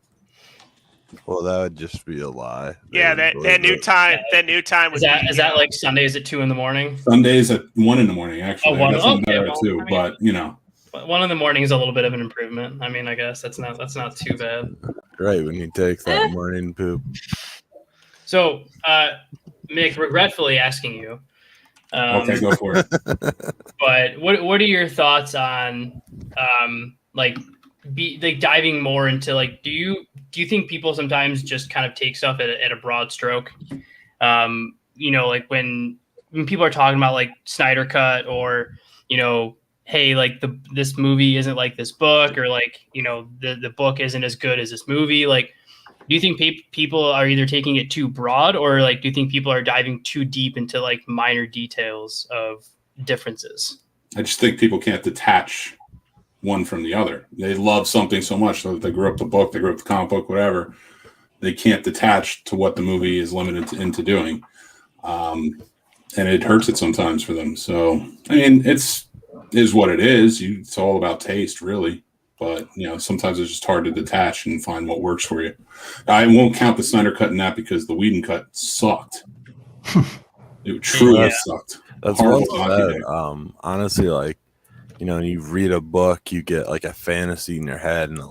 Well, that would just be a lie. Yeah, that new time. That new time was. Is that like Sundays at 2 a.m? Sundays at 1 a.m. Actually, Oh, 1 I got something okay, better well, too. I mean- But 1 in the morning is a little bit of an improvement. I mean, I guess that's not too bad. Right when you take that morning poop. So, Mick, regretfully asking you. okay, go for it. But what are your thoughts on like diving more into like do you think people sometimes just kind of take stuff at a broad stroke? Like when people are talking about like Snyder Cut or hey, like this movie isn't like this book, or like the book isn't as good as this movie. Like, do you think people are either taking it too broad, or like do you think people are diving too deep into like minor details of differences? I just think people can't detach one from the other. They love something so much, so they grew up the book, they grew up the comic book, whatever. They can't detach to what the movie is limited into doing, and it hurts it sometimes for them. So I mean, is what it is. It's all about taste, really. But sometimes it's just hard to detach and find what works for you. I won't count the Snyder Cut in that because the Whedon Cut sucked. It truly sucked. That's well said. Honestly, like you read a book, you get like a fantasy in your head, and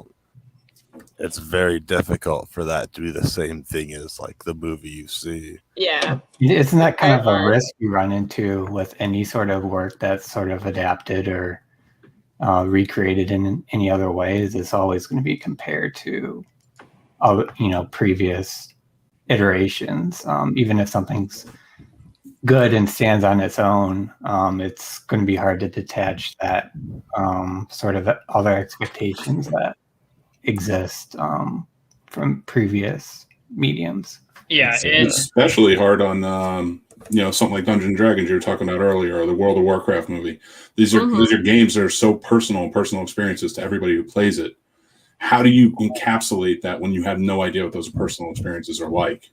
it's very difficult for that to be the same thing as like the movie you see. Yeah. Isn't that kind of a risk you run into with any sort of work that's sort of adapted or recreated in any other ways? It's always going to be compared to previous iterations. Even if something's good and stands on its own, it's going to be hard to detach that sort of other expectations that exist from previous mediums. Yeah, it's especially hard on something like Dungeons and Dragons you were talking about earlier, or the World of Warcraft movie. These are games that are so personal experiences to everybody who plays it. How do you encapsulate that when you have no idea what those personal experiences are like?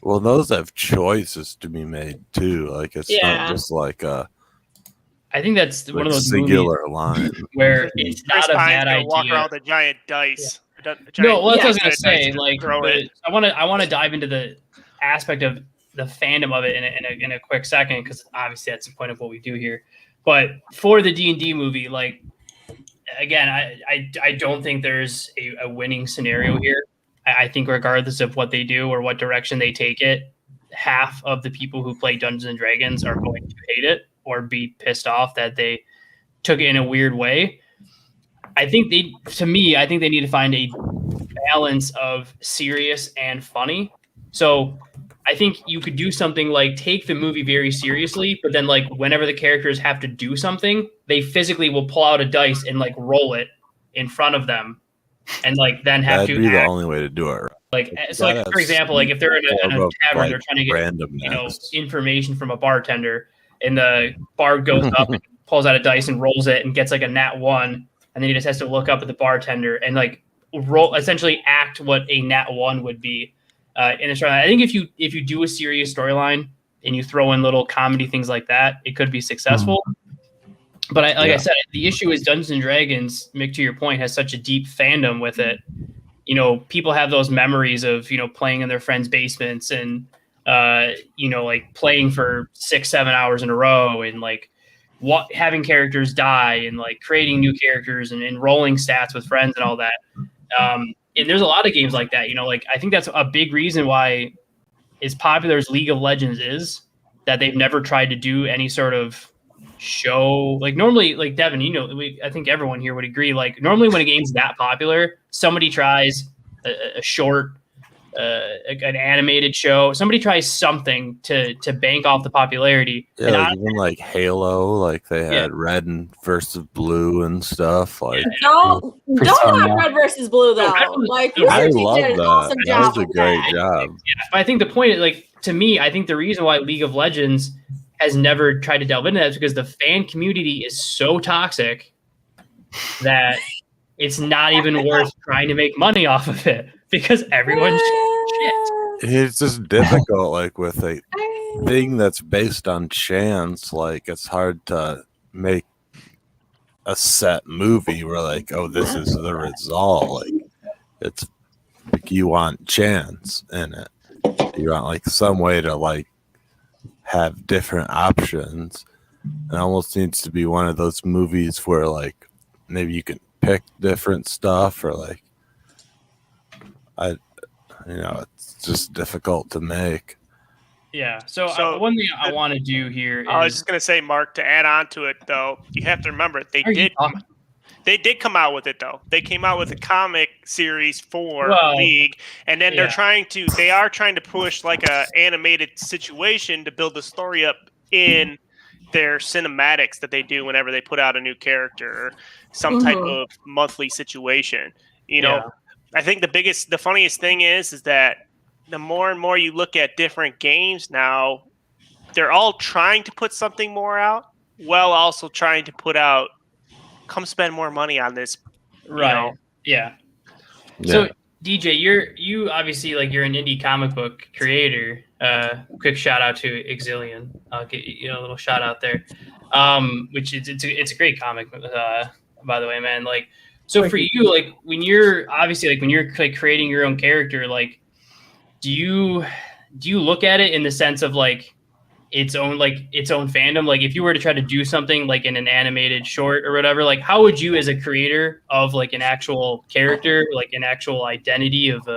Well, those have choices to be made too. Like it's not just like a. I think that's one of those singular line where it's not a bad idea. Walk around with a giant dice. Yeah. No, well, that's what I was gonna say. Like, I want to dive into the aspect of the fandom of it in a quick second, because obviously that's the point of what we do here. But for the D&D movie, like, again, I don't think there's a winning scenario here. I think regardless of what they do or what direction they take it, half of the people who play Dungeons and Dragons are going to hate it or be pissed off that they took it in a weird way. I think they need to find a balance of serious and funny. So I think you could do something like take the movie very seriously, but then like whenever the characters have to do something, they physically will pull out a dice and like roll it in front of them, and like then have That'd to be act. The only way to do it. Right? Like so, like for example, like if they're in a tavern, they're trying to get information from a bartender, and the bard goes up and pulls out a dice and rolls it and gets like a nat 1. And then he just has to look up at the bartender and like essentially act what a nat 1 would be in a storyline. I think if you do a serious storyline and you throw in little comedy things like that, it could be successful. But I said, the issue is Dungeons and Dragons, Mick, to your point, has such a deep fandom with it. People have those memories of playing in their friends' basements and like playing for 6-7 hours in a row and like having characters die and like creating new characters and rolling stats with friends and all that. And there's a lot of games like that, like I think that's a big reason why as popular as League of Legends is, that they've never tried to do any sort of show. Like normally, like Devin, I think everyone here would agree, like normally when a game's that popular, somebody tries a short an animated show. Somebody tries something to bank off the popularity. Yeah, And like even like Halo, like they had Red and versus Blue and stuff. Like Don't Persona. have Red versus Blue though. Like I Wizards love did an that. awesome That job was a with great that. job. But I think the point, like to me, I think the reason why League of Legends has never tried to delve into that is because the fan community is so toxic that it's not even worth trying to make money off of it because everyone's shit. It's just difficult, like with a thing that's based on chance. Like it's hard to make a set movie where, like, oh, this is the result. Like it's like you want chance in it. You want like some way to like have different options. It almost needs to be one of those movies where like maybe you can pick different stuff or like it's just difficult to make. Yeah. So, So- one thing I want to do here is I was just gonna say, Mark, to add on to it though, you have to remember they Are you did talking- they did come out with it though. They came out with a comic series for Well, League, and then yeah. they are trying to push like a animated situation to build the story up in their cinematics that they do whenever they put out a new character or some type of monthly situation. You know, Yeah. I think the funniest thing is that the more and more you look at different games now, they're all trying to put something more out, while also trying to put out, come spend more money on this. right. know. Yeah. Yeah. So DJ, you obviously like you're an indie comic book creator. Quick shout out to Exilian. I'll get you a little shout out there. Which it's a great comic, by the way, man. Like, so for you, like when you're like creating your own character, like, do you look at it in the sense of like its own fandom? Like if you were to try to do something like in an animated short or whatever, like how would you as a creator of like an actual character, like an actual identity of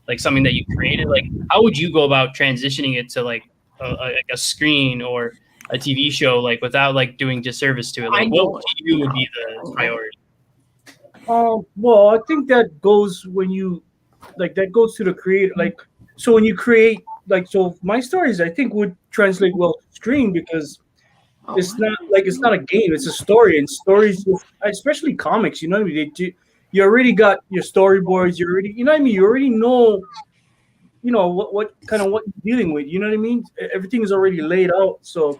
like something that you created, like how would you go about transitioning it to like a screen or a TV show, like without like doing disservice to it? Like what to you would be the priority? Well, I think that goes that goes to the creator. Like, so when you create, like, so my stories, I think would translate well to screen because it's not a game, it's a story, and stories, especially comics, you know what I mean? You already got your storyboards, you already, you know what I mean? You already know, what kind of what you're dealing with, you know what I mean? Everything is already laid out. So,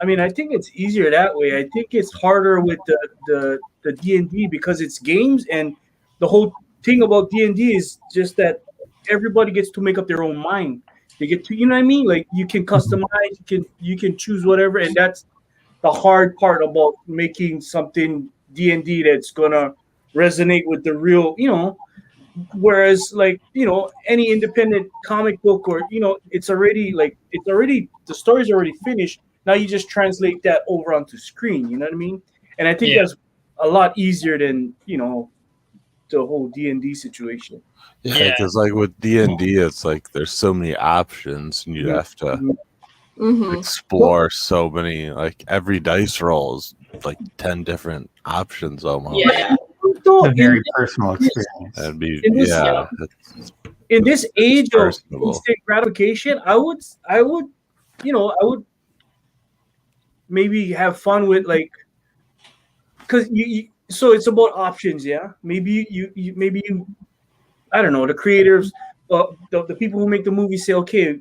I mean, I think it's easier that way. I think it's harder with the D&D because it's games, and the whole thing about D&D is just that everybody gets to make up their own mind. They get to, you know what I mean? Like you can customize, you can choose whatever, and that's the hard part about making something D&D that's gonna resonate with the real, Whereas like any independent comic book or it's already the story's already finished. Now you just translate that over onto screen. You know what I mean? And I think that's a lot easier than the whole D&D situation. Yeah, because like with D&D, it's like there's so many options, and you have to explore so many. Like every dice roll is like 10 different options almost. Yeah. It's a very personal experience. That'd be In this age of personable. instant gratification, I would maybe have fun with like, because so it's about options, yeah. Maybe you I don't know, the creators, the people who make the movie say, okay,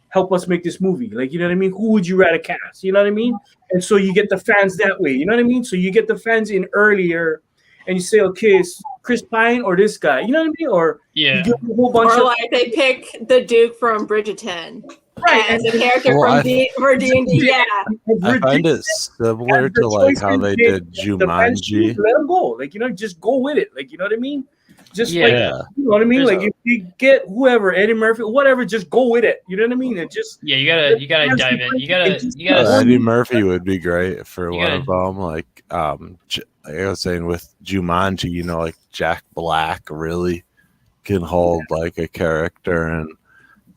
help us make this movie. Like, you know what I mean? Who would you rather cast? You know what I mean? And so you get the fans that way. You know what I mean? So you get the fans in earlier, and you say, okay, it's Chris Pine or this guy. You know what I mean? Or you give a whole bunch or of like they pick the Duke from Bridgerton. Right, and the character Well, for D&D, yeah. I find it similar to like how they did Jumanji. Let them go, like just go with it, like you know what I mean. Just like Yeah. you know what I mean. There's Like if you get whoever, Eddie Murphy, whatever, just go with it. You know what I mean? And just You gotta dive in. You gotta Eddie Murphy would be great for You one gotta- of them. Like like I was saying with Jumanji, like Jack Black really can hold like a character, and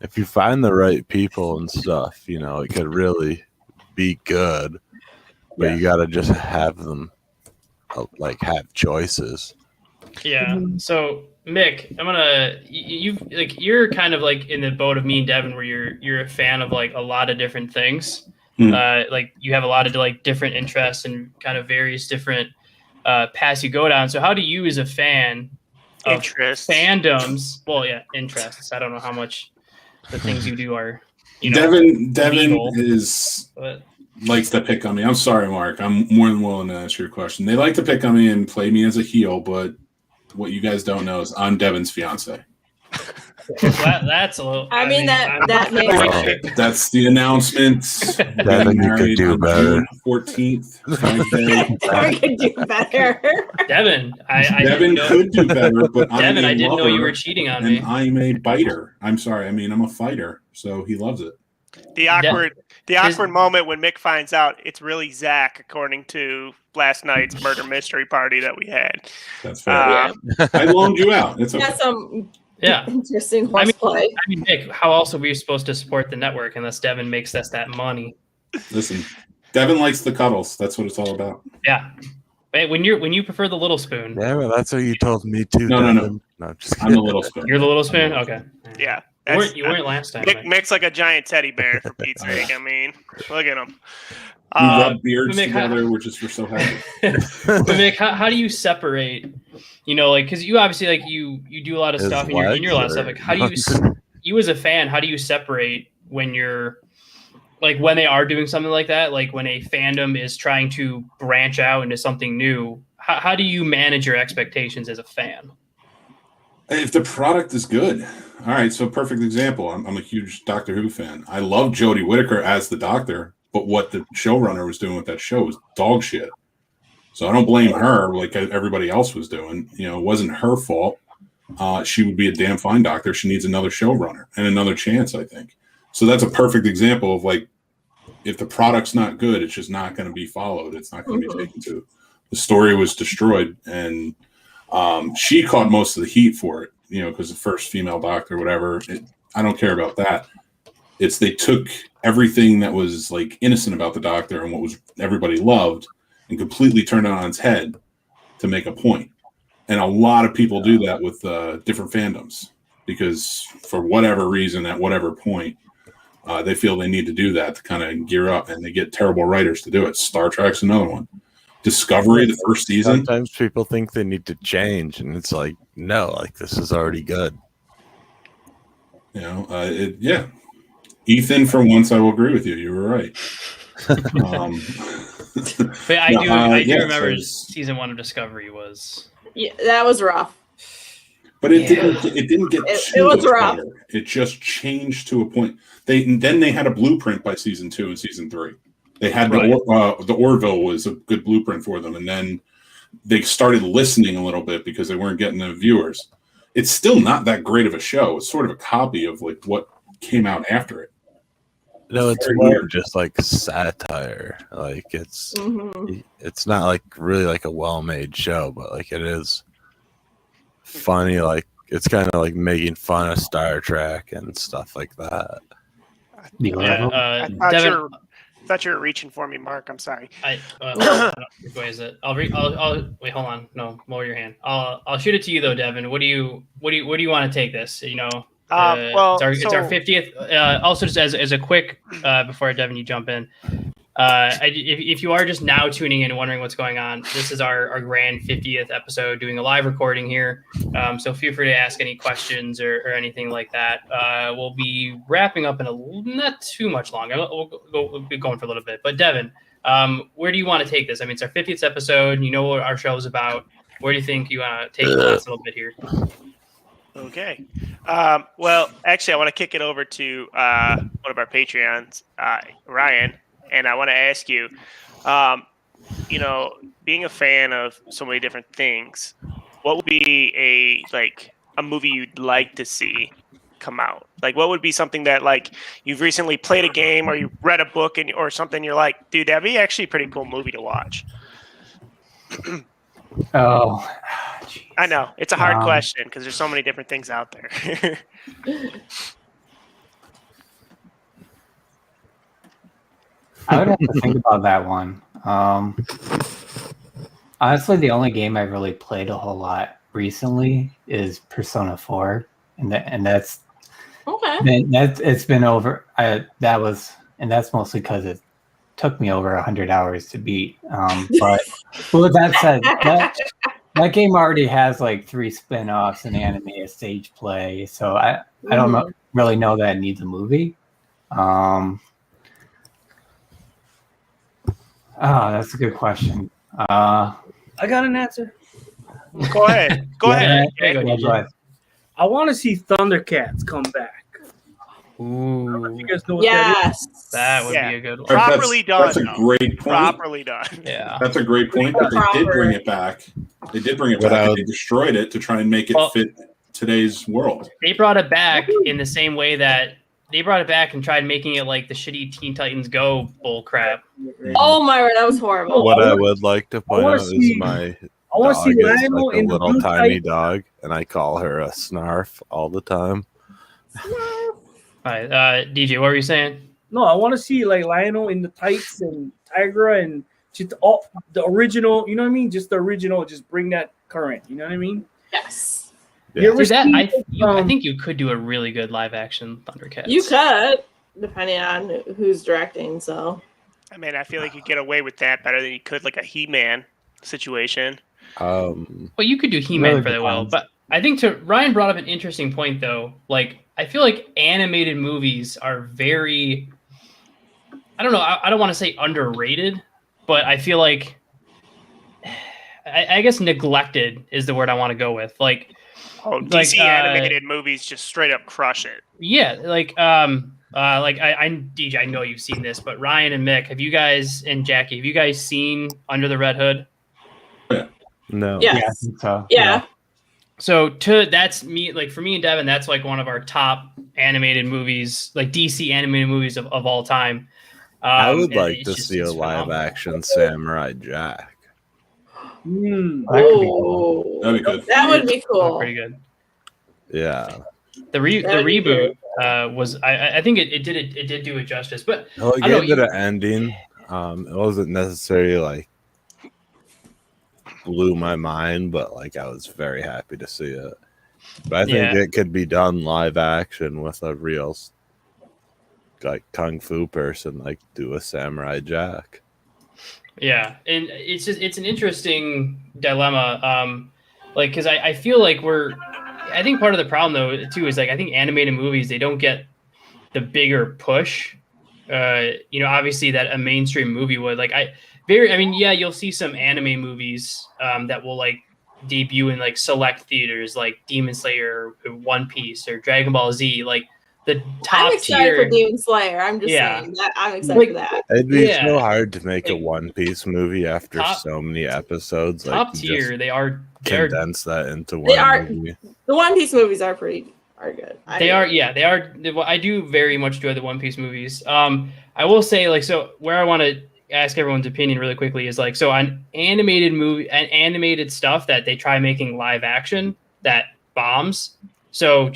if you find the right people and stuff, it could really be good. But you gotta just have them like have choices. Yeah. So Mick, I'm gonna you're kind of like in the boat of me and Devin, where you're a fan of like a lot of different things. Like you have a lot of like different interests and kind of various different paths you go down. So how do you, as a fan of Interests. fandoms, interests. I don't know how much the things you do are. Devin legal, likes to pick on me. I'm sorry, Mark. I'm more than willing to answer your question. They like to pick on me and play me as a heel, but what you guys don't know is I'm Devin's fiance. That's a little. I mean, that makes That's the announcement. Devin, you could do better. 14th. I could do better. Devin, Devin could do better, but Devin, I didn't know you were lover, cheating on me. and I'm a biter. I'm sorry. I mean, I'm a fighter, so he loves it. The awkward moment when Mick finds out it's really Zach, according to last night's murder mystery party that we had. That's fair. I loaned you out. It's okay. That's some Yeah. interesting horseplay. I mean, Nick, how else are we supposed to support the network unless Devin makes us that money? Listen, Devin likes the cuddles. That's what it's all about. Yeah. Wait, when you prefer the little spoon. Yeah, well, that's what you told me too. No. No, just I'm the little spoon. You're the little spoon? Okay. Yeah. You weren't last time. Mick's like a giant teddy bear, for Pete's sake. I mean, look at him. We rub beards Mick, together, which is we're so happy. But Mick, how do you separate? Because you obviously you do a lot of His stuff and you're a lot of stuff. legs Like, how do you as a fan? How do you separate when you're when they are doing something like that? Like when a fandom is trying to branch out into something new. How do you manage your expectations as a fan? If the product is good. All right, so perfect example. I'm a huge Doctor Who fan. I love Jodie Whittaker as the Doctor, but what the showrunner was doing with that show was dog shit. So I don't blame her like everybody else was doing. It wasn't her fault. She would be a damn fine Doctor. She needs another showrunner and another chance, I think. So that's a perfect example of if the product's not good, it's just not going to be followed. It's not going to be taken to. The story was destroyed, and she caught most of the heat for it, because the first female Doctor, whatever. I don't care about that. It's they took everything that was innocent about the Doctor and what was everybody loved and completely turned it on its head to make a point. And a lot of people do that with different fandoms because for whatever reason, at whatever point, they feel they need to do that to kind of gear up, and they get terrible writers to do it. Star Trek's another one. Discovery, the first season. Sometimes people think they need to change, and it's no, this is already good. Yeah. Ethan, for once, I will agree with you. You were right. But I do remember season 1 of Discovery was. Yeah, that was rough. But it didn't get. It was rough. Better. It just changed to a point. They had a blueprint by season 2 and season 3. They had the Orville was a good blueprint for them, and then they started listening a little bit because they weren't getting the viewers. It's still not that great of a show. It's sort of a copy of what came out after it. No, it's more just satire. It's not really a well-made show, but it is funny. It's kind of making fun of Star Trek and stuff like that. Devin, I thought you were reaching for me, Mark. I'm sorry. Which way is it? I'll wait. Hold on. No, lower your hand. I'll shoot it to you though, Devin. What do you want to take this? It's our 50th. Also, just as a quick before Devin, you jump in. If you are just now tuning in and wondering what's going on, this is our grand 50th episode, doing a live recording here. So feel free to ask any questions or anything like that. We'll be wrapping up in not too much longer. We'll be going for a little bit. But Devin, where do you want to take this? I mean, it's our 50th episode. You know what our show is about. Where do you think you want to take the last little bit here? Okay. Well, actually, I want to kick it over to one of our Patreons, Ryan. And I want to ask you, being a fan of so many different things, what would be a movie you'd like to see come out? What would be something that you've recently played a game or you read a book or something? You're like, dude, that'd be actually a pretty cool movie to watch. Oh, geez. I know it's a hard question because there's so many different things out there. I would have to think about that one. Honestly, the only game I really played a whole lot recently is Persona 4, and that's Okay. it's been over. That's mostly because it took me over 100 hours to beat. But with that said, that game already has like 3 spin-offs, an anime, a stage play. So I don't really know that it needs a movie. That's a good question. I got an answer. Go ahead. Go ahead. Yeah, go ahead. I want to see Thundercats come back. Ooh, You guys know what that is? Yes. that would Yeah. be a good one. Properly done. That's a though. great point. Properly done. Yeah. That's a great point. But they did bring it back. They did bring it back. And they destroyed it to try and make it fit today's world. They brought it back in the same way that they brought it back and tried making it like the shitty Teen Titans Go bull crap. Oh my word, that was horrible. What I would like to point wanna out see- is my I want to dog see is Lionel like a in the little blue tiny tight. dog, and I call her a snarf all the time. All right, DJ, what were you saying? No, I want to see like Lionel in the tights and Tigra and just all the original. You know what I mean? Just the original. Just bring that current. You know what I mean? Yes. Yeah. You ever Dude, that seen, I think you could do a really good live action Thundercats. You could, depending on who's directing. So I mean, I feel like you get away with that better than you could like a He-Man situation. Well, you could do He-Man Really for the well, depends. but I think Ryan brought up an interesting point though. Like, I feel like animated movies are very, I don't know, I don't want to say underrated, but I feel like, I guess neglected is the word I want to go with. Like, DC animated movies just straight up crush it. yeah, like DJ, I know you've seen this, but Ryan and Mick, have you guys, and Jackie, have you guys seen Under the Red Hood? No. yes. Yeah, I think so. Yeah. So that's me, like for me and Devin, that's like one of our top animated movies, like DC animated movies of all time. I would and like it's to just- see a it's live phenomenal. action Samurai Jack. That could be cool. Ooh. That'd be good. That would be cool. Pretty good. Yeah. The That'd be reboot was I think it did do it justice, but Well, it I don't gave know, it an ending. It wasn't necessarily like blew my mind, but like I was very happy to see it. But I think Yeah. it could be done live action with a real like kung fu person, like do a Samurai Jack. yeah, and it's an interesting dilemma. Like because I feel like I think part of the problem though too is like I think animated movies, they don't get the bigger push. Obviously that a mainstream movie would. Like you'll see some anime movies that will like debut in like select theaters like Demon Slayer or One Piece or Dragon Ball Z, like the top I'm excited tier. for Demon Slayer. I'm just Yeah. saying that I'm excited for that. It'd be Yeah. so hard to make a Like, One Piece movie after top- so many episodes. Top like, you tier, just they're condense that into They one are- movie. The One Piece movies are good. They are. I do very much enjoy the One Piece movies. I will say, like, so where I want to ask everyone's opinion really quickly is like, so on animated stuff that they try making live action that bombs. So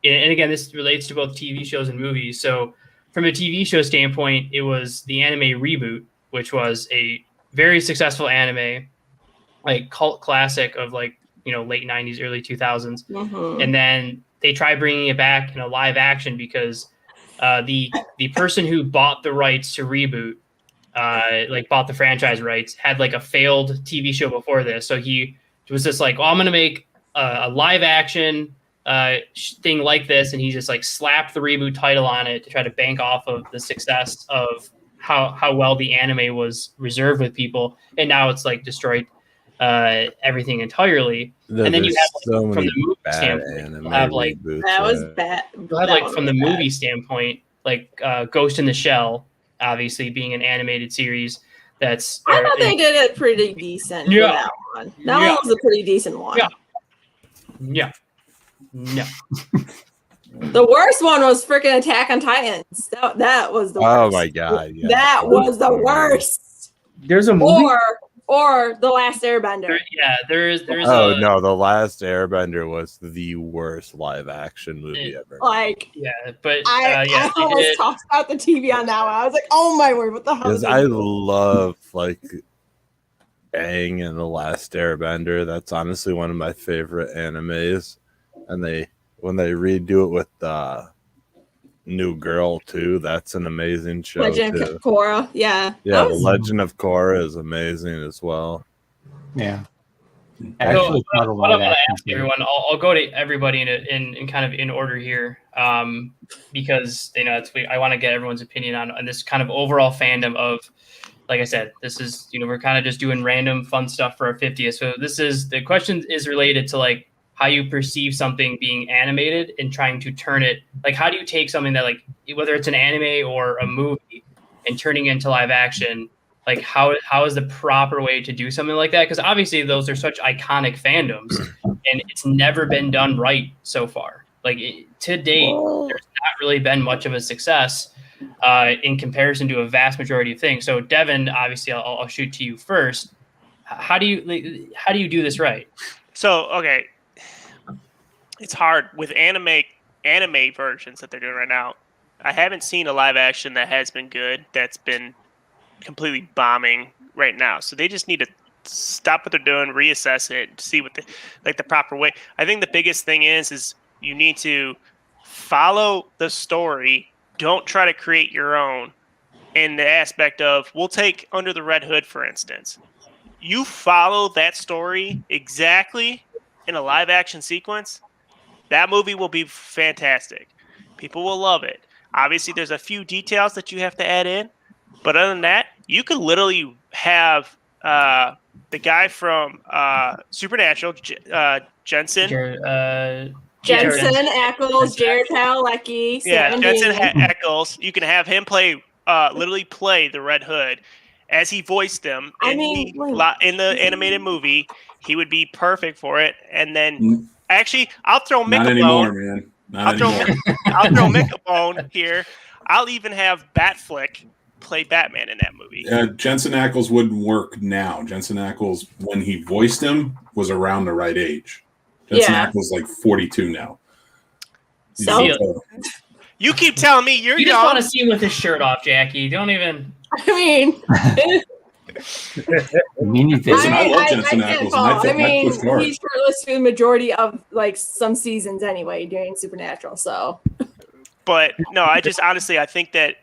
and again, this relates to both TV shows and movies. So from a TV show standpoint, it was the anime Reboot, which was a very successful anime, like cult classic of like, late 90s, early 2000s. Mhm. And then they try bringing it back in a live action because the person who bought the rights to Reboot, bought the franchise rights, had like a failed TV show before this. So he was just like, I'm going to make a live action thing like this. And he just like slapped the Reboot title on it to try to bank off of the success of how well the anime was reserved with people. And now it's like destroyed everything entirely. And then you have like, so from many the movie bad standpoint, anime you'll have like reboots. That was bad. you'll have That like one from the was bad. movie standpoint, like Ghost in the Shell, obviously being an animated series. That's I thought they did it pretty decent Yeah. for that one. That Yeah. one was a pretty decent one. Yeah. No. The worst one was freaking Attack on Titans. That was the worst. Oh my god! Yeah. That was the worst. There's a movie. Or The Last Airbender. There's Oh no, The Last Airbender was the worst live action movie ever. Like but I they almost did. tossed out the TV on that one. I was like, oh my word, what the hell? Because is I that? love like Aang and the Last Airbender. That's honestly one of my favorite animes. And when they redo it with New Girl too, that's an amazing show Legend too. of Korra. Yeah. Yeah, That the was- Legend of Korra is amazing as well. Yeah. So, Actually, what not a I'm lot going of to action ask here. everyone, I'll go to everybody in kind of in order here, because I want to get everyone's opinion on this kind of overall fandom of, like I said, this is we're kind of just doing random fun stuff for our 50th. So the question is related to like how you perceive something being animated and trying to turn it, like how do you take something that, like, whether it's an anime or a movie, and turning it into live action. Like how is the proper way to do something like that? Because obviously those are such iconic fandoms, and it's never been done right so far. Like to date, there's not really been much of a success in comparison to a vast majority of things. So Devin, obviously, I'll shoot to you first. How do you do this right? So okay, it's hard with anime versions that they're doing right now. I haven't seen a live action that has been good. That's been completely bombing right now. So they just need to stop what they're doing, reassess it, see what the proper way. I think the biggest thing is you need to follow the story. Don't try to create your own. In the aspect of, we'll take Under the Red Hood, for instance. You follow that story exactly in a live action sequence, that movie will be fantastic. People will love it. Obviously, there's a few details that you have to add in. But other than that, you could literally have the guy from Supernatural, Jensen. Jensen Ackles, Jared Padalecki, Sam Jensen Dean. Ackles. You can have him literally play the Red Hood as he voiced them in the animated movie. He would be perfect for it. And then, actually, I'll throw Mick Not a anymore, bone. man. I'll throw Mick a bone here. I'll even have Batfleck play Batman in that movie. Jensen Ackles wouldn't work now. Jensen Ackles, when he voiced him, was around the right age. Jensen Ackles like 42 now. So you keep telling me you just want to see him with his shirt off, Jackie. Don't even. I mean, I love Jensen Ackles. I mean, he's shirtless for the majority of like some seasons anyway during Supernatural. So, but no, I think that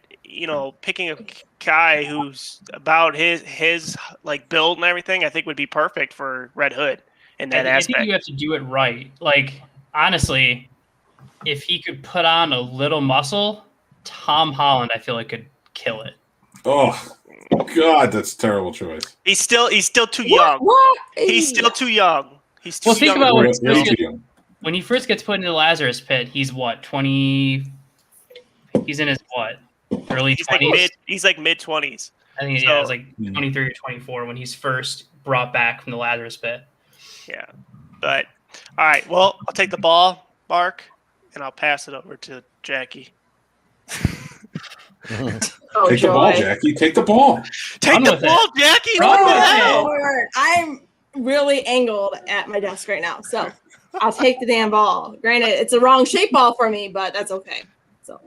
picking a guy who's about his like build and everything, I think would be perfect for Red Hood in that aspect. I think you have to do it right. Like, honestly, if he could put on a little muscle, Tom Holland, I feel like could kill it. Oh God, that's a terrible choice. He's still too young. What? He's still too young. He's too think young. about when he first gets put into the Lazarus Pit. He's what, 20? He's in his what, early 20s? He's like mid-20s. I think it's like 23 or 24 when he's first brought back from the Lazarus Pit. Yeah, but all right. Well, I'll take the ball, Mark, and I'll pass it over to Jackie. Take the ball, Jackie. Take the ball. Take the ball, Jackie. I'm really angled at my desk right now, so I'll take the damn ball. Granted, it's a wrong shape ball for me, but that's okay. So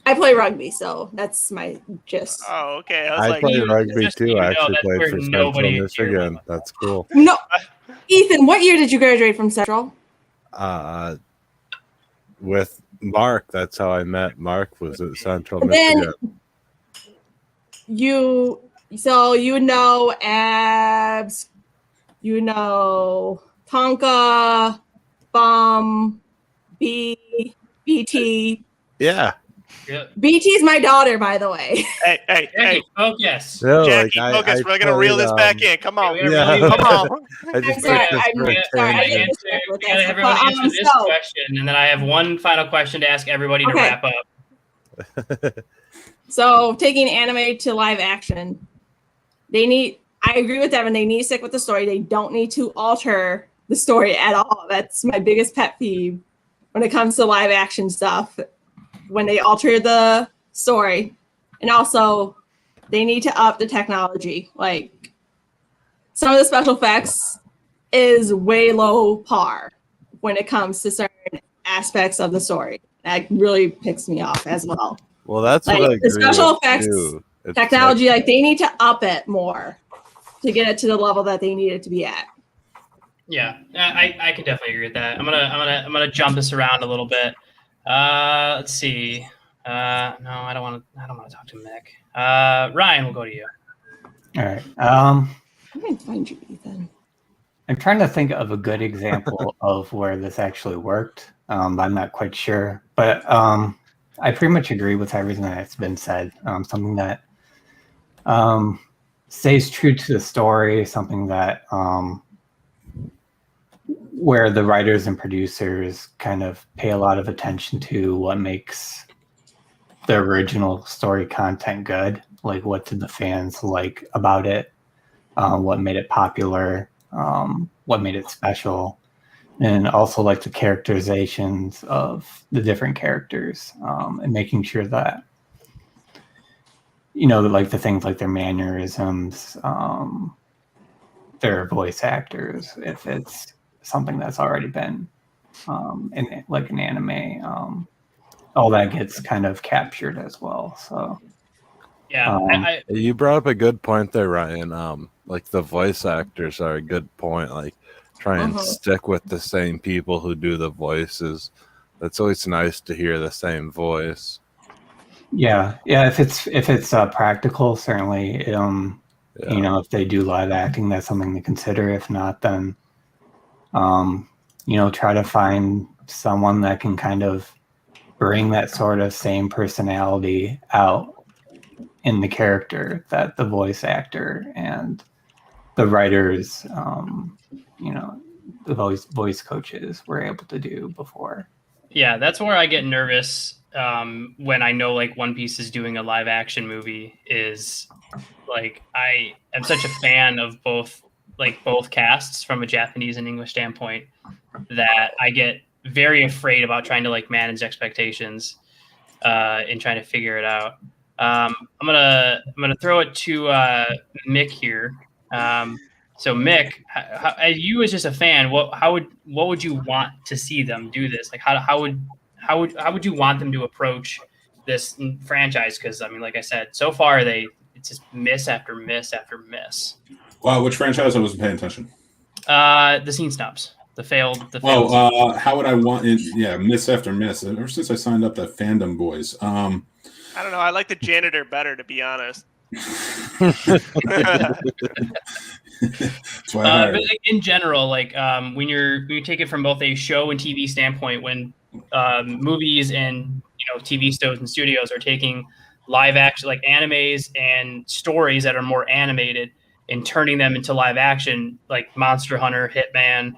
I play rugby, so that's my gist. Oh, okay. I play rugby too. I actually played for Central Michigan. That's cool. No, Ethan, what year did you graduate from Central? With Mark, that's how I met. Mark was at Central And Michigan. You know Abs, Tonka, Bum, BT. Yeah. BT's my daughter, by the way. Hey. Focus. No, Jackie, focus. We're going to reel this back in. Come on. Yeah. Come on. I just sorry, We gotta everyone answer this question, and then I have one final question to ask everybody to wrap up. So, taking anime to live action, I agree with Devin. They need to stick with the story. They don't need to alter the story at all. That's my biggest pet peeve when it comes to live action stuff. When they alter the story, and also they need to up the technology. Like, some of the special effects is way low par when it comes to certain aspects of the story. That really picks me off as well. Well, that's like, what I agree the special with effects too. technology, like they need to up it more. to get it to the level that they need it to be at. Yeah, I can definitely agree with that. I'm gonna jump this around a little bit. Let's see. No, I don't want to talk to Mick. Ryan, we'll go to you. All right. I can find you, Ethan. I'm trying to think of a good example of where this actually worked. I'm not quite sure, but I pretty much agree with everything that's been said. Something that stays true to the story, something that where the writers and producers kind of pay a lot of attention to what makes the original story content good. Like, what did the fans like about it? What made it popular? What made it special? And also like the characterizations of the different characters, and making sure that, like the things like their mannerisms, their voice actors, if it's something that's already been in like an anime, all that gets kind of captured as well. So yeah, you brought up a good point there, Ryan. Like the voice actors are a good point. Like try and stick with the same people who do the voices. It's always nice to hear the same voice. Yeah. If it's practical, certainly. If they do live acting, that's something to consider. If not, then try to find someone that can kind of bring that sort of same personality out in the character that the voice actor and the writers, the voice coaches were able to do before. Yeah, that's where I get nervous when I know like One Piece is doing a live action movie. Is like I am such a fan of both casts from a Japanese and English standpoint that I get very afraid about trying to like manage expectations and trying to figure it out. I'm gonna throw it to Mick here. So Mick, you as just a fan, what would you want to see them do this? Like how would you want them to approach this franchise? Because I mean, like I said, so far it's just miss after miss after miss. Wow, which franchise? I wasn't paying attention. The Scene Snubs, the failed. How would I want it? Yeah, miss after miss. Ever since I signed up to Fandom Boys. I don't know. I like the janitor better, to be honest. But in general, like when you take it from both a show and TV standpoint, when movies and TV shows and studios are taking live action like animes and stories that are more animated and turning them into live action, like Monster Hunter, Hitman,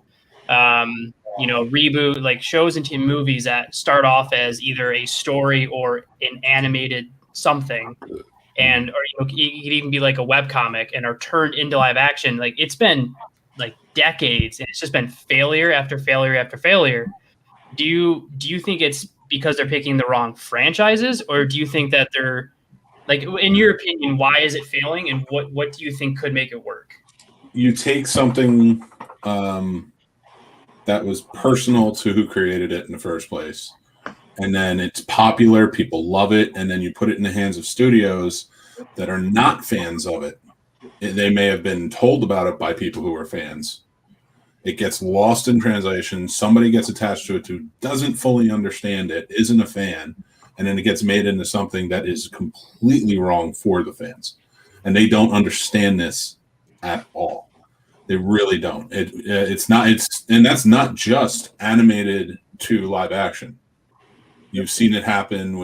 reboot, like shows into movies that start off as either a story or an animated something. And or it could even be like a webcomic and are turned into live action. Like it's been like decades, and it's just been failure after failure after failure. Do you think it's because they're picking the wrong franchises, or do you think that they're like, in your opinion, why is it failing, and what do you think could make it work? You take something that was personal to who created it in the first place, and then it's popular, people love it, and then you put it in the hands of studios that are not fans of it. They may have been told about it by people who are fans. It gets lost in translation. Somebody gets attached to it who doesn't fully understand it, isn't a fan, and then it gets made into something that is completely wrong for the fans. And they don't understand this at all. They really don't. And that's not just animated to live action. You've seen it happen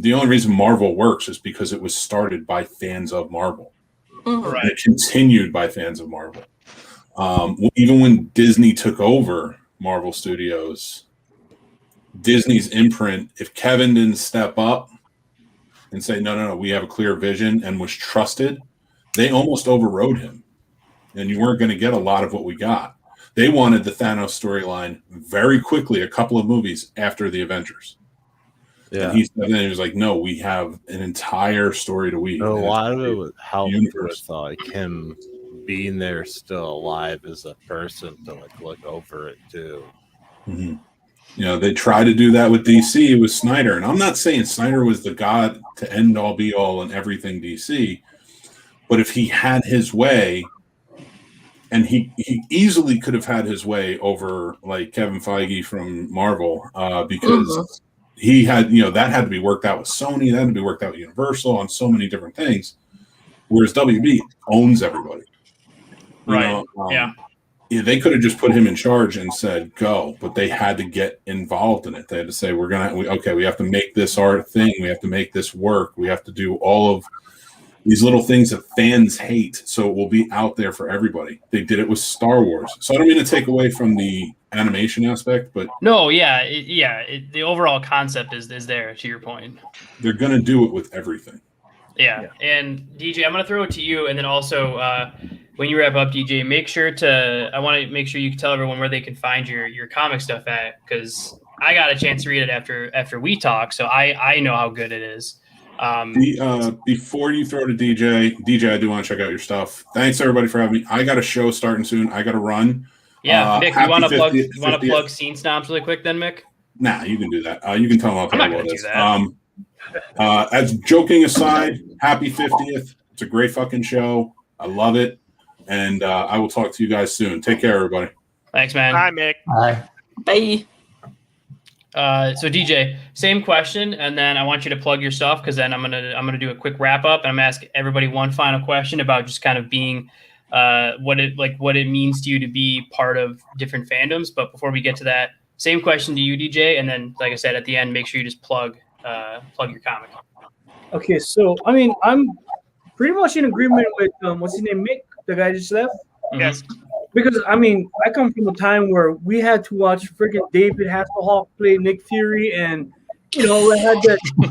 the only reason Marvel works is because it was started by fans of Marvel. Right. And it continued by fans of Marvel. Even when Disney took over Marvel Studios, Disney's imprint, if Kevin didn't step up and say, no, we have a clear vision and was trusted, they almost overrode him. And you weren't going to get a lot of what we got. They wanted the Thanos storyline very quickly, a couple of movies after the Avengers. Yeah. And he was like, no, we have an entire story to weave. A lot of it helped with like him being there still alive as a person to like look over it too. Mm-hmm. They tried to do that with DC with Snyder. And I'm not saying Snyder was the god to end all be all and everything DC. But if he had his way, and he easily could have had his way over like Kevin Feige from Marvel because he had, that had to be worked out with Sony, that had to be worked out with Universal on so many different things, whereas WB owns everybody. Right. Yeah, they could have just put him in charge and said go, but they had to get involved in it. They had to say we have to make this our thing, we have to make this work, we have to do all of these little things that fans hate, so it will be out there for everybody. They did it with Star Wars. So I don't mean to take away from the animation aspect, but no, the overall concept is there, to your point. They're going to do it with everything. Yeah. And DJ, I'm going to throw it to you, and then also when you wrap up, DJ, I want to make sure you can tell everyone where they can find your comic stuff at, because I got a chance to read it after we talk, so I know how good it is. Before you throw to DJ, I do want to check out your stuff. Thanks everybody for having me. I got a show starting soon. I got to run. Yeah, Mick, you want to plug Scene Stomps really quick then, Mick? Nah, you can do that. You can tell them I'm not going to do that. As joking aside, happy 50th. It's a great fucking show. I love it. And I will talk to you guys soon. Take care, everybody. Thanks, man. Bye, Mick. Bye. Bye. So DJ, same question, and then I want you to plug your stuff, because then I'm gonna do a quick wrap up, and I'm gonna ask everybody one final question about just kind of being what it means to you to be part of different fandoms. But before we get to that, same question to you, DJ, and then like I said at the end, make sure you just plug your comic. Okay, so I mean, I'm pretty much in agreement with what's his name, Mick, the guy just left. Yes. Because I mean, I come from a time where we had to watch freaking David Hasselhoff play Nick Fury, and we had that. You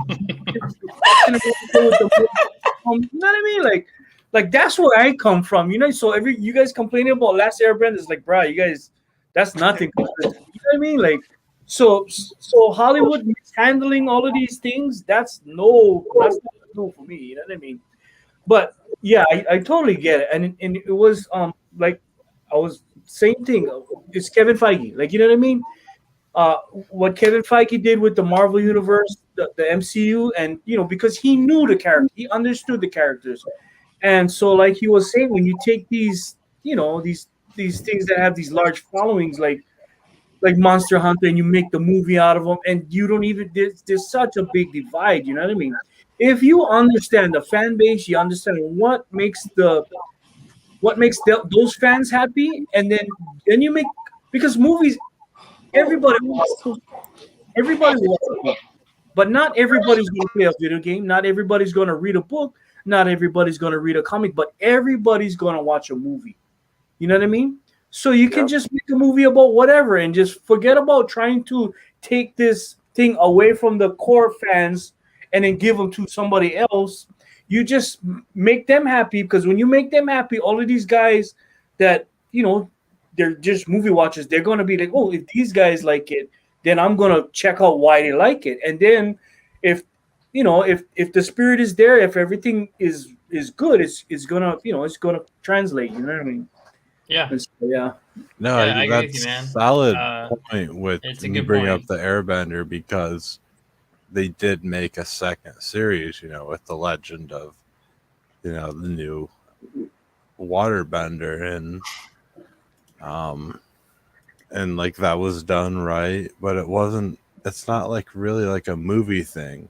know what I mean? Like that's where I come from. So you guys complaining about Last Airbender is like, bro, you guys, that's nothing. You know what I mean? Like, so Hollywood mishandling all of these things. That's no for me. You know what I mean? But yeah, I totally get it, and it was like. I was same thing. It's Kevin Feige, like, you know what I mean. What Kevin Feige did with the Marvel Universe, the MCU, and because he knew the character, he understood the characters, and so like he was saying, when you take these, these things that have these large followings, like Monster Hunter, and you make the movie out of them, and you don't even there's such a big divide. You know what I mean? If you understand the fan base, you understand what makes those fans happy, and then you make, because movies, everybody wants a book, but not everybody's going to play a video game, not everybody's going to read a book, not everybody's going to read a comic, but everybody's going to watch a movie. You know what I mean? So you can just make a movie about whatever and just forget about trying to take this thing away from the core fans and then give them to somebody else. You just make them happy, because when you make them happy, all of these guys that, they're just movie watchers, they're going to be like, oh, if these guys like it, then I'm going to check out why they like it. And then if the spirit is there, if everything is good, it's going to, it's going to translate. You know what I mean? Yeah. So, yeah. No, I agree that's with you, man. solid point with it's a when good you bring point. up the Airbender, because they did make a second series, with the legend of, the new waterbender, and like that was done right, but it's not like really like a movie thing.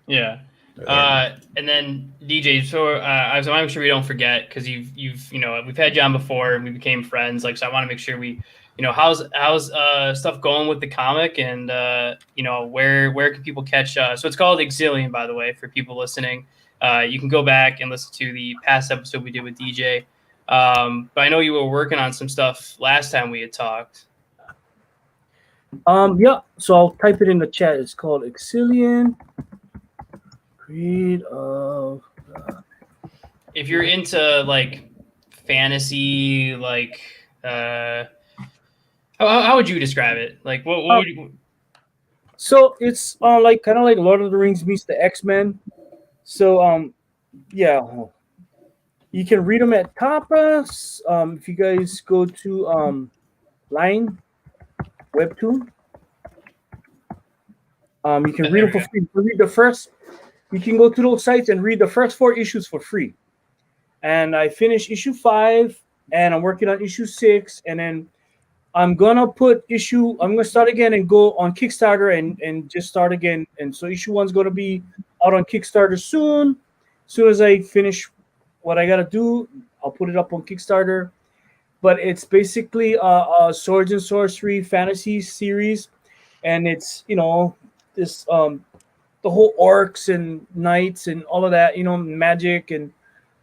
Yeah. And then DJ, so I want to make sure we don't forget, because you've we've had you on before and we became friends. Like, so I want to make sure we, how's stuff going with the comic, and where can people catch? So it's called Exilium, by the way, for people listening. You can go back and listen to the past episode we did with DJ. But I know you were working on some stuff last time we had talked. Yeah. So I'll type it in the chat. It's called Exilium. Creed of. If you're into like fantasy, like how would you describe it? Like what would you? So it's like kind of like Lord of the Rings meets the X-Men. So yeah, you can read them at Tapas. If you guys go to Line Webtoon, you can read them for free. You can go to those sites and read the first 4 issues for free. And I finished issue 5 and I'm working on issue 6, and then I'm gonna start again and go on Kickstarter and just start again. And so issue 1's gonna be out on Kickstarter soon. As soon as I finish what I gotta do, I'll put it up on Kickstarter. But it's basically a Swords and Sorcery fantasy series, and it's this the whole orcs and knights and all of that, magic and.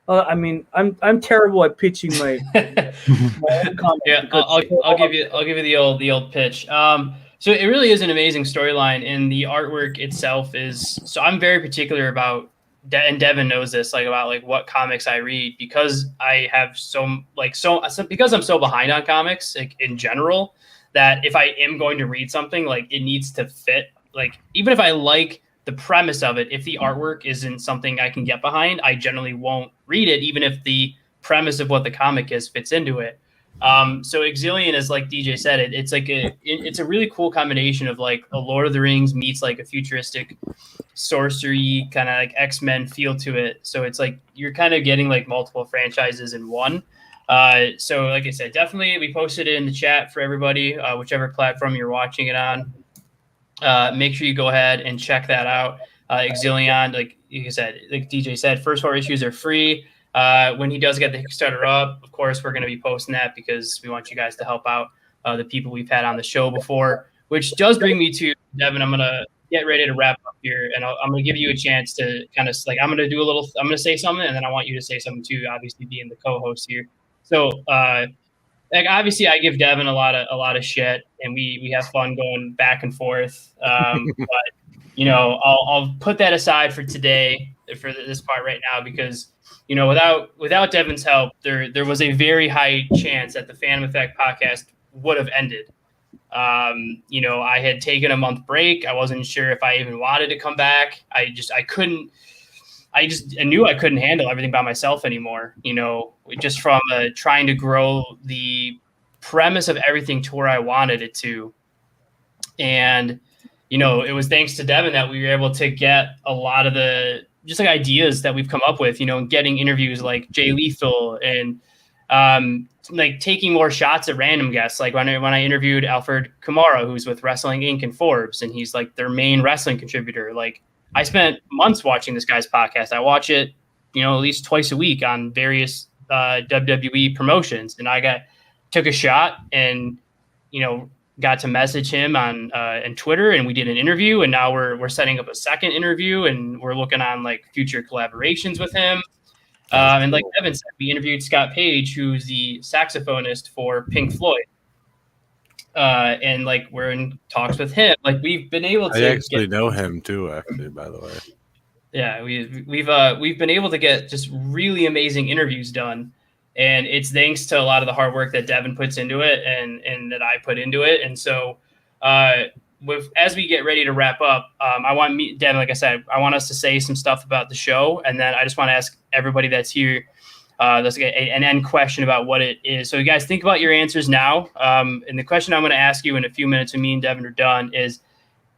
I mean, I'm terrible at pitching my own comic. Yeah, I'll give you the old pitch. So it really is an amazing storyline, and the artwork itself is. So I'm very particular about, and Devin knows this, about what comics I read, because I have because I'm so behind on comics in general, that if I am going to read something, it needs to fit. Even if I like the premise of it, if the artwork isn't something I can get behind, I generally won't read it, even if the premise of what the comic is fits into it. So Exilion is, like DJ said, it's it's a really cool combination of a Lord of the Rings meets a futuristic sorcery kind of X-Men feel to it. So it's you're kind of getting multiple franchises in one. So like I said, definitely we posted it in the chat for everybody, whichever platform you're watching it on. Make sure you go ahead and check that out. Exilion, like you said, like DJ said, first 4 issues are free. When he does get the Kickstarter up, of course, we're going to be posting that because we want you guys to help out the people we've had on the show before, which does bring me to Devin. I'm going to get ready to wrap up here, and I'm going to give you a chance to kind of I'm going to say something, and then I want you to say something too, obviously being the co-host here. So, obviously I give Devin a lot of shit, and we have fun going back and forth. But I'll put that aside for today, for this part right now, because without Devin's help, there was a very high chance that the Phantom Effect podcast would have ended. I had taken a month break. I wasn't sure if I even wanted to come back. I knew I couldn't handle everything by myself anymore, just from trying to grow the premise of everything to where I wanted it to. And, it was thanks to Devin that we were able to get a lot of the just ideas that we've come up with, getting interviews like Jay Lethal and taking more shots at random guests. Like when I interviewed Alfred Kamara, who's with Wrestling Inc. and Forbes, and he's their main wrestling contributor. I spent months watching this guy's podcast. I watch it, at least twice a week on various WWE promotions. And I took a shot and, got to message him on Twitter, and we did an interview, and now we're setting up a second interview, and we're looking on future collaborations with him. And like Evan said, we interviewed Scott Page, who's the saxophonist for Pink Floyd. And we're in talks with him. We've been able to. I actually know him too. Actually, by the way. Yeah, we've been able to get just really amazing interviews done, and it's thanks to a lot of the hard work that Devin puts into it, and that I put into it. And so, as we get ready to wrap up, I want Devin, like I said, I want us to say some stuff about the show, and then I just want to ask everybody that's here. Let's get an end question about what it is. So you guys think about your answers now. And the question I'm going to ask you in a few minutes when me and Devin are done is,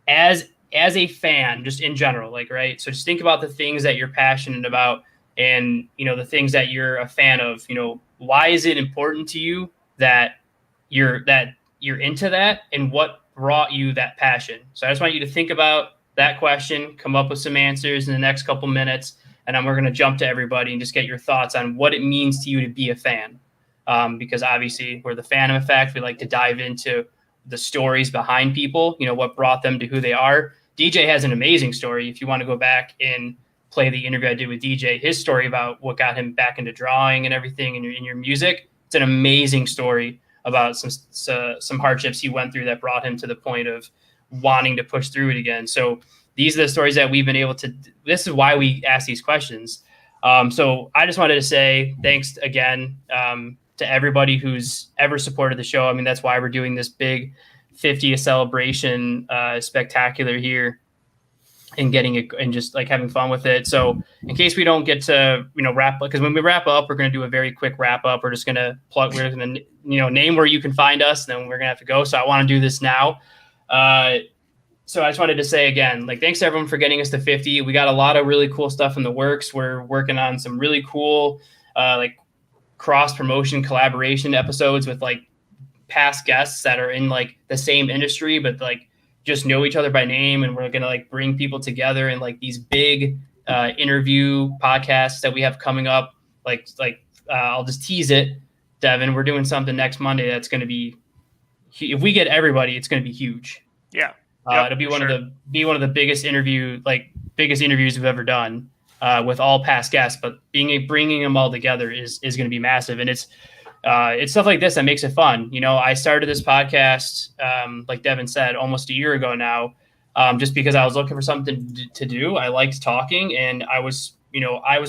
as a fan, just in general, right? So just think about the things that you're passionate about, and, the things that you're a fan of. Why is it important to you that you're into that, and what brought you that passion? So I just want you to think about that question, come up with some answers in the next couple minutes. And then we're going to jump to everybody and just get your thoughts on what it means to you to be a fan. Because obviously we're the Phantom Effect. We like to dive into the stories behind people, what brought them to who they are. DJ has an amazing story. If you want to go back and play the interview I did with DJ, his story about what got him back into drawing and everything in your music, it's an amazing story about some hardships he went through that brought him to the point of wanting to push through it again. So these are the stories that we've been able to. This is why we ask these questions. So I just wanted to say thanks again to everybody who's ever supported the show. I mean, that's why we're doing this big 50th celebration spectacular here, and getting it and just having fun with it. So in case we don't get to wrap up, because when we wrap up, we're going to do a very quick wrap up. We're just going to plug. We're going to name where you can find us, and then we're going to have to go. So I want to do this now. So I just wanted to say again, thanks to everyone for getting us to 50. We got a lot of really cool stuff in the works. We're working on some really cool, cross promotion collaboration episodes with like past guests that are in like the same industry, but like just know each other by name. And we're going to like bring people together in like these big interview podcasts that we have coming up. I'll just tease it, Devin. We're doing something next Monday that's going to be, if we get everybody, it's going to be huge. Yeah. It'll be one of the biggest interviews we've ever done with all past guests. But bringing them all together is going to be massive, and it's stuff like this that makes it fun. You know, I started this podcast, like Devin said, almost a year ago now, just because I was looking for something to do. I liked talking, and I was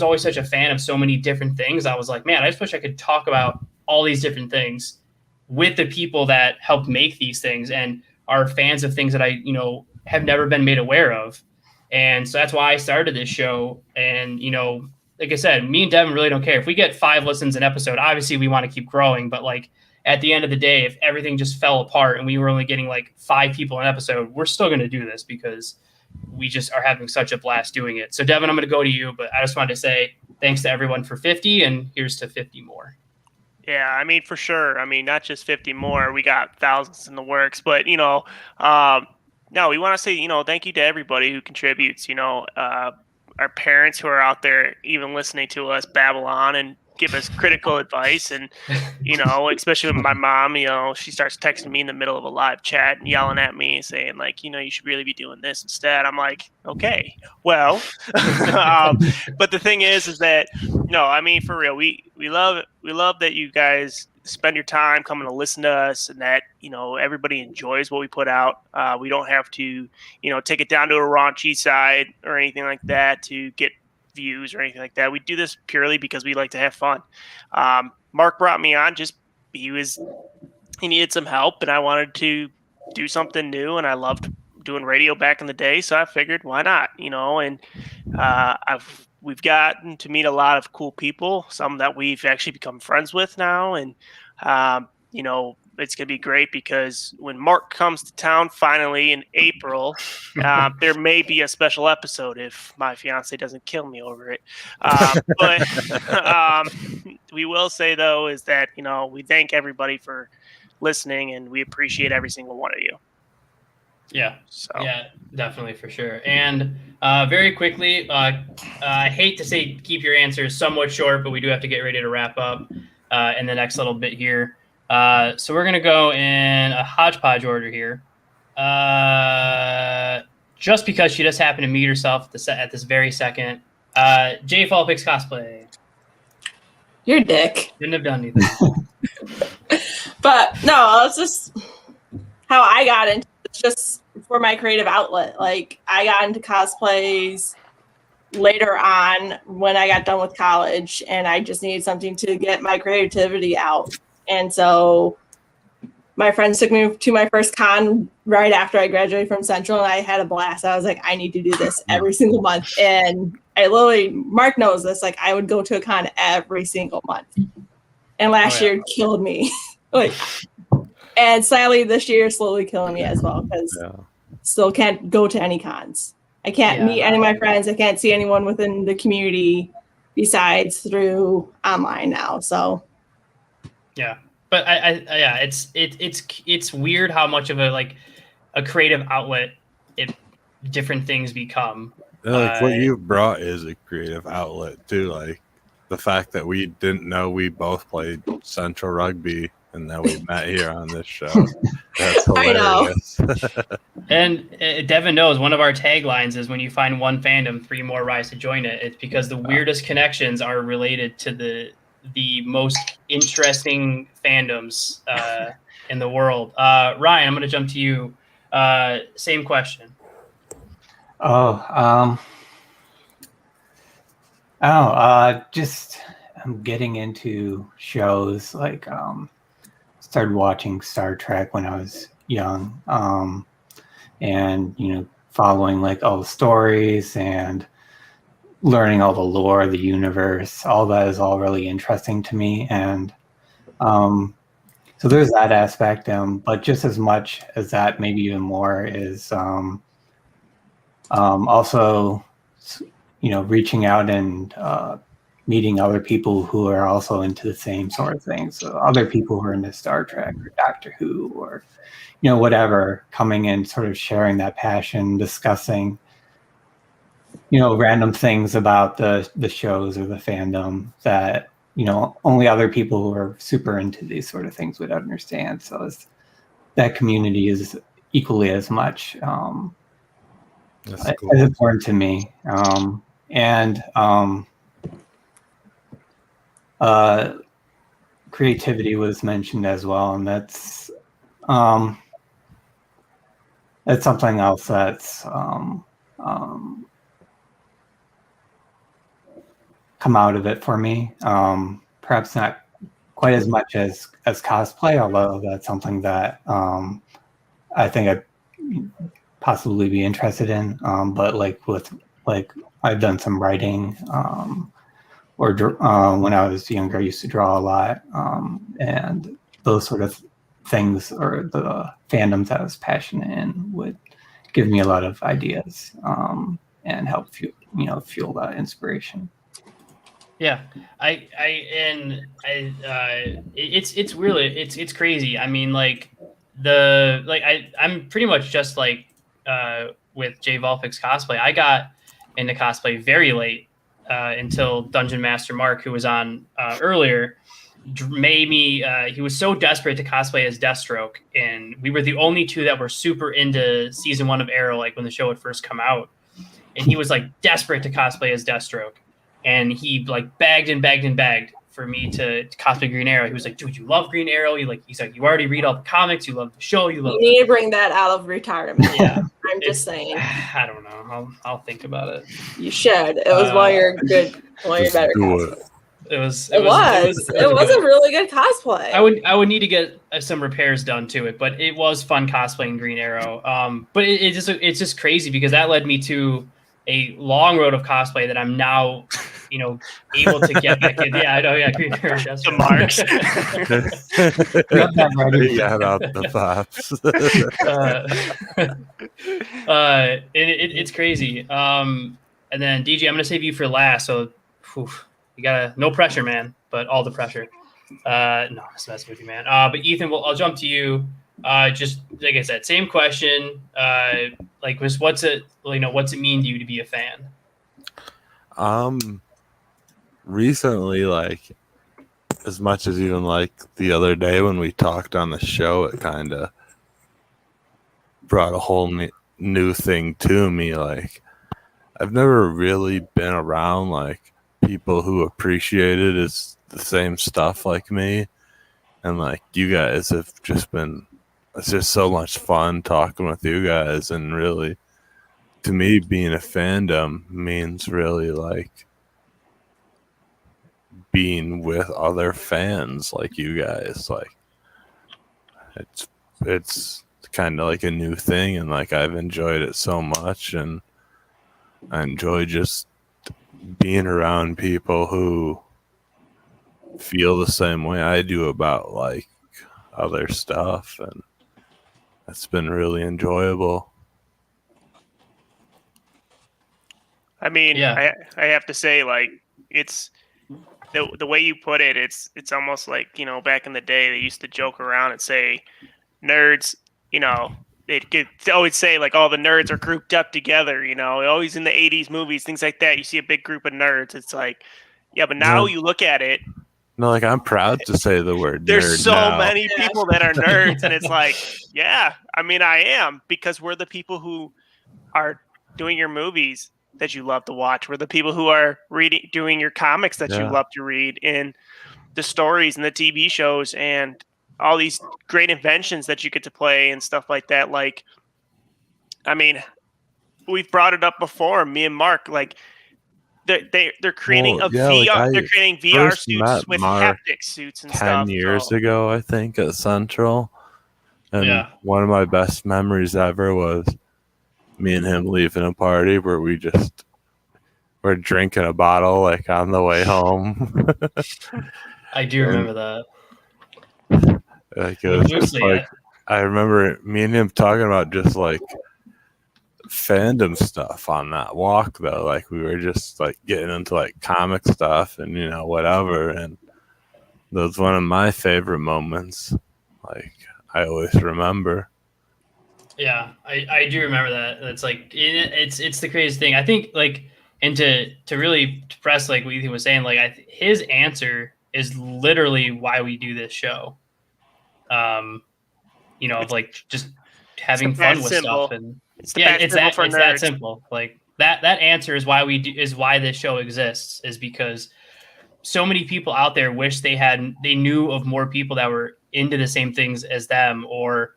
always such a fan of so many different things. I was like, man, I just wish I could talk about all these different things with the people that helped make these things and are fans of things that I, have never been made aware of. And so that's why I started this show. And, like I said, me and Devin really don't care. If we get 5 listens an episode, obviously we want to keep growing. But like at the end of the day, if everything just fell apart and we were only getting like 5 people an episode, we're still going to do this because we just are having such a blast doing it. So Devin, I'm going to go to you, but I just wanted to say thanks to everyone for 50, and here's to 50 more. Yeah, I mean, for sure. I mean, not just 50 more. We got thousands in the works. But, no, we want to say, thank you to everybody who contributes, our parents who are out there even listening to us babble on and give us critical advice. And, especially with my mom, she starts texting me in the middle of a live chat and yelling at me and saying like, you should really be doing this instead. I'm like, okay, well, but the thing is that, no, I mean, for real, we love that you guys spend your time coming to listen to us, and that, everybody enjoys what we put out. We don't have to, take it down to a raunchy side or anything like that to get views or anything like that. We do this purely because we like to have fun. Mark brought me on he needed some help, and I wanted to do something new, and I loved doing radio back in the day, so I figured why not, and we've gotten to meet a lot of cool people, some that we've actually become friends with now, and it's going to be great because when Mark comes to town finally in April, there may be a special episode if my fiance doesn't kill me over it. But we will say, though, is that, we thank everybody for listening, and we appreciate every single one of you. Yeah. So. Yeah, definitely, for sure. And very quickly, I hate to say keep your answers somewhat short, but we do have to get ready to wrap up in the next little bit here. So we're going to go in a hodgepodge order here. Just because she just happened to mute herself at this very second. J Fall picks cosplay. You're a dick. Didn't have done anything. But no, it's just how I got into it. It's just for my creative outlet. Like, I got into cosplays later on when I got done with college, and I just needed something to get my creativity out. And so my friends took me to my first con right after I graduated from Central, and I had a blast. I was like, I need to do this every single month. And I literally, Mark knows this, like I would go to a con every single month. And last year killed me. And sadly this year is slowly killing me as well, because still can't go to any cons. I can't meet any of my friends. I can't see anyone within the community besides through online now. So yeah, but it's weird how much of a creative outlet different things become. Like what you've brought is a creative outlet too. Like the fact that we didn't know we both played Central Rugby, and then we met here on this show. That's hilarious. And Devin knows one of our taglines is when you find one fandom, 3 more rise to join it. It's because the weirdest connections are related to the most interesting fandoms in the world. Ryan, I'm going to jump to you. Same question. Just I'm getting into shows like started watching Star Trek when I was young, and following like all the stories and learning all the lore of the universe. All that is all really interesting to me, and so there's that aspect. But just as much as that, maybe even more, is also reaching out and meeting other people who are also into the same sort of thing. So other people who are into Star Trek or Doctor Who or, whatever, coming in, sort of sharing that passion, discussing, random things about the shows or the fandom that, only other people who are super into these sort of things would understand. So that community is equally as much That's cool. as important to me. Creativity was mentioned as well, and that's something else that's come out of it for me. Perhaps not quite as much as cosplay, although that's something that I think I'd possibly be interested in. But I've done some writing, or when I was younger, I used to draw a lot, and those sort of things, or the fandoms I was passionate in, would give me a lot of ideas and help fuel that inspiration. Yeah, it's really it's crazy. I mean, I'm pretty much just like with Jay Volfik's cosplay. I got into cosplay very late until Dungeon Master Mark, who was on earlier, made me. He was so desperate to cosplay as Deathstroke, and we were the only two that were super into season 1 of Arrow, like when the show had first come out, and he was like desperate to cosplay as Deathstroke. And he like begged for me to cosplay Green Arrow. He was like, "Dude, you love Green Arrow. He's like, you already read all the comics. You love the show. You need to bring that out of retirement." Yeah, I'm just saying. I don't know. I'll think about it. You should. It was one of your better cosplays. It was a really good cosplay. I would need to get some repairs done to it, but it was fun cosplaying Green Arrow. But it's just crazy because that led me to a long road of cosplay that I'm now, able to get back in. Yeah, I know. Yeah, Green Arrow. The marks. Got out the pops. It's crazy. And then DJ, I'm gonna save you for last. So, you gotta no pressure, man, but all the pressure. No, it's messing with you, man. But Ethan, I'll jump to you. Just like I said, same question. What's it mean to you to be a fan? Recently, as much as even the other day when we talked on the show, it kind of brought a whole new thing to me. I've never really been around people who appreciated the same stuff like me, and you guys have just been. It's just so much fun talking with you guys, and really, to me, being a fandom means really being with other fans like you guys. It's kind of like a new thing, and I've enjoyed it so much, and I enjoy just being around people who feel the same way I do about other stuff, and it's been really enjoyable. I mean, yeah. I have to say, it's the way you put it. It's almost like, back in the day, they used to joke around and say, nerds, they'd always say all the nerds are grouped up together. Always in the 80s movies, things like that. You see a big group of nerds. It's yeah, but now you look at it. No, I'm proud to say the word there's nerd so now. many people that are nerds, and it's yeah, I mean, I am, because we're the people who are doing your movies that you love to watch. We're the people who are doing your comics that you love to read, and the stories and the TV shows and all these great inventions that you get to play and stuff like that. I mean, we've brought it up before, me and Mark, they're creating VR. They're creating VR suits with haptic suits and 10 stuff. 10 years ago, I think, at Central. And one of my best memories ever was me and him leaving a party where we're drinking a bottle on the way home. I do remember that. It was just I remember me and him talking about just fandom stuff on that walk though. Like we were just like getting into like comic stuff and whatever, and that was one of my favorite moments. Like I always remember. Yeah, I do remember that. It's like it's the craziest thing. I think like, and to really press like what Ethan was saying, like his answer is literally why we do this show. Of like just having fun with stuff, and it's that simple. Like that answer is why this show exists, is because so many people out there wish they knew of more people that were into the same things as them, or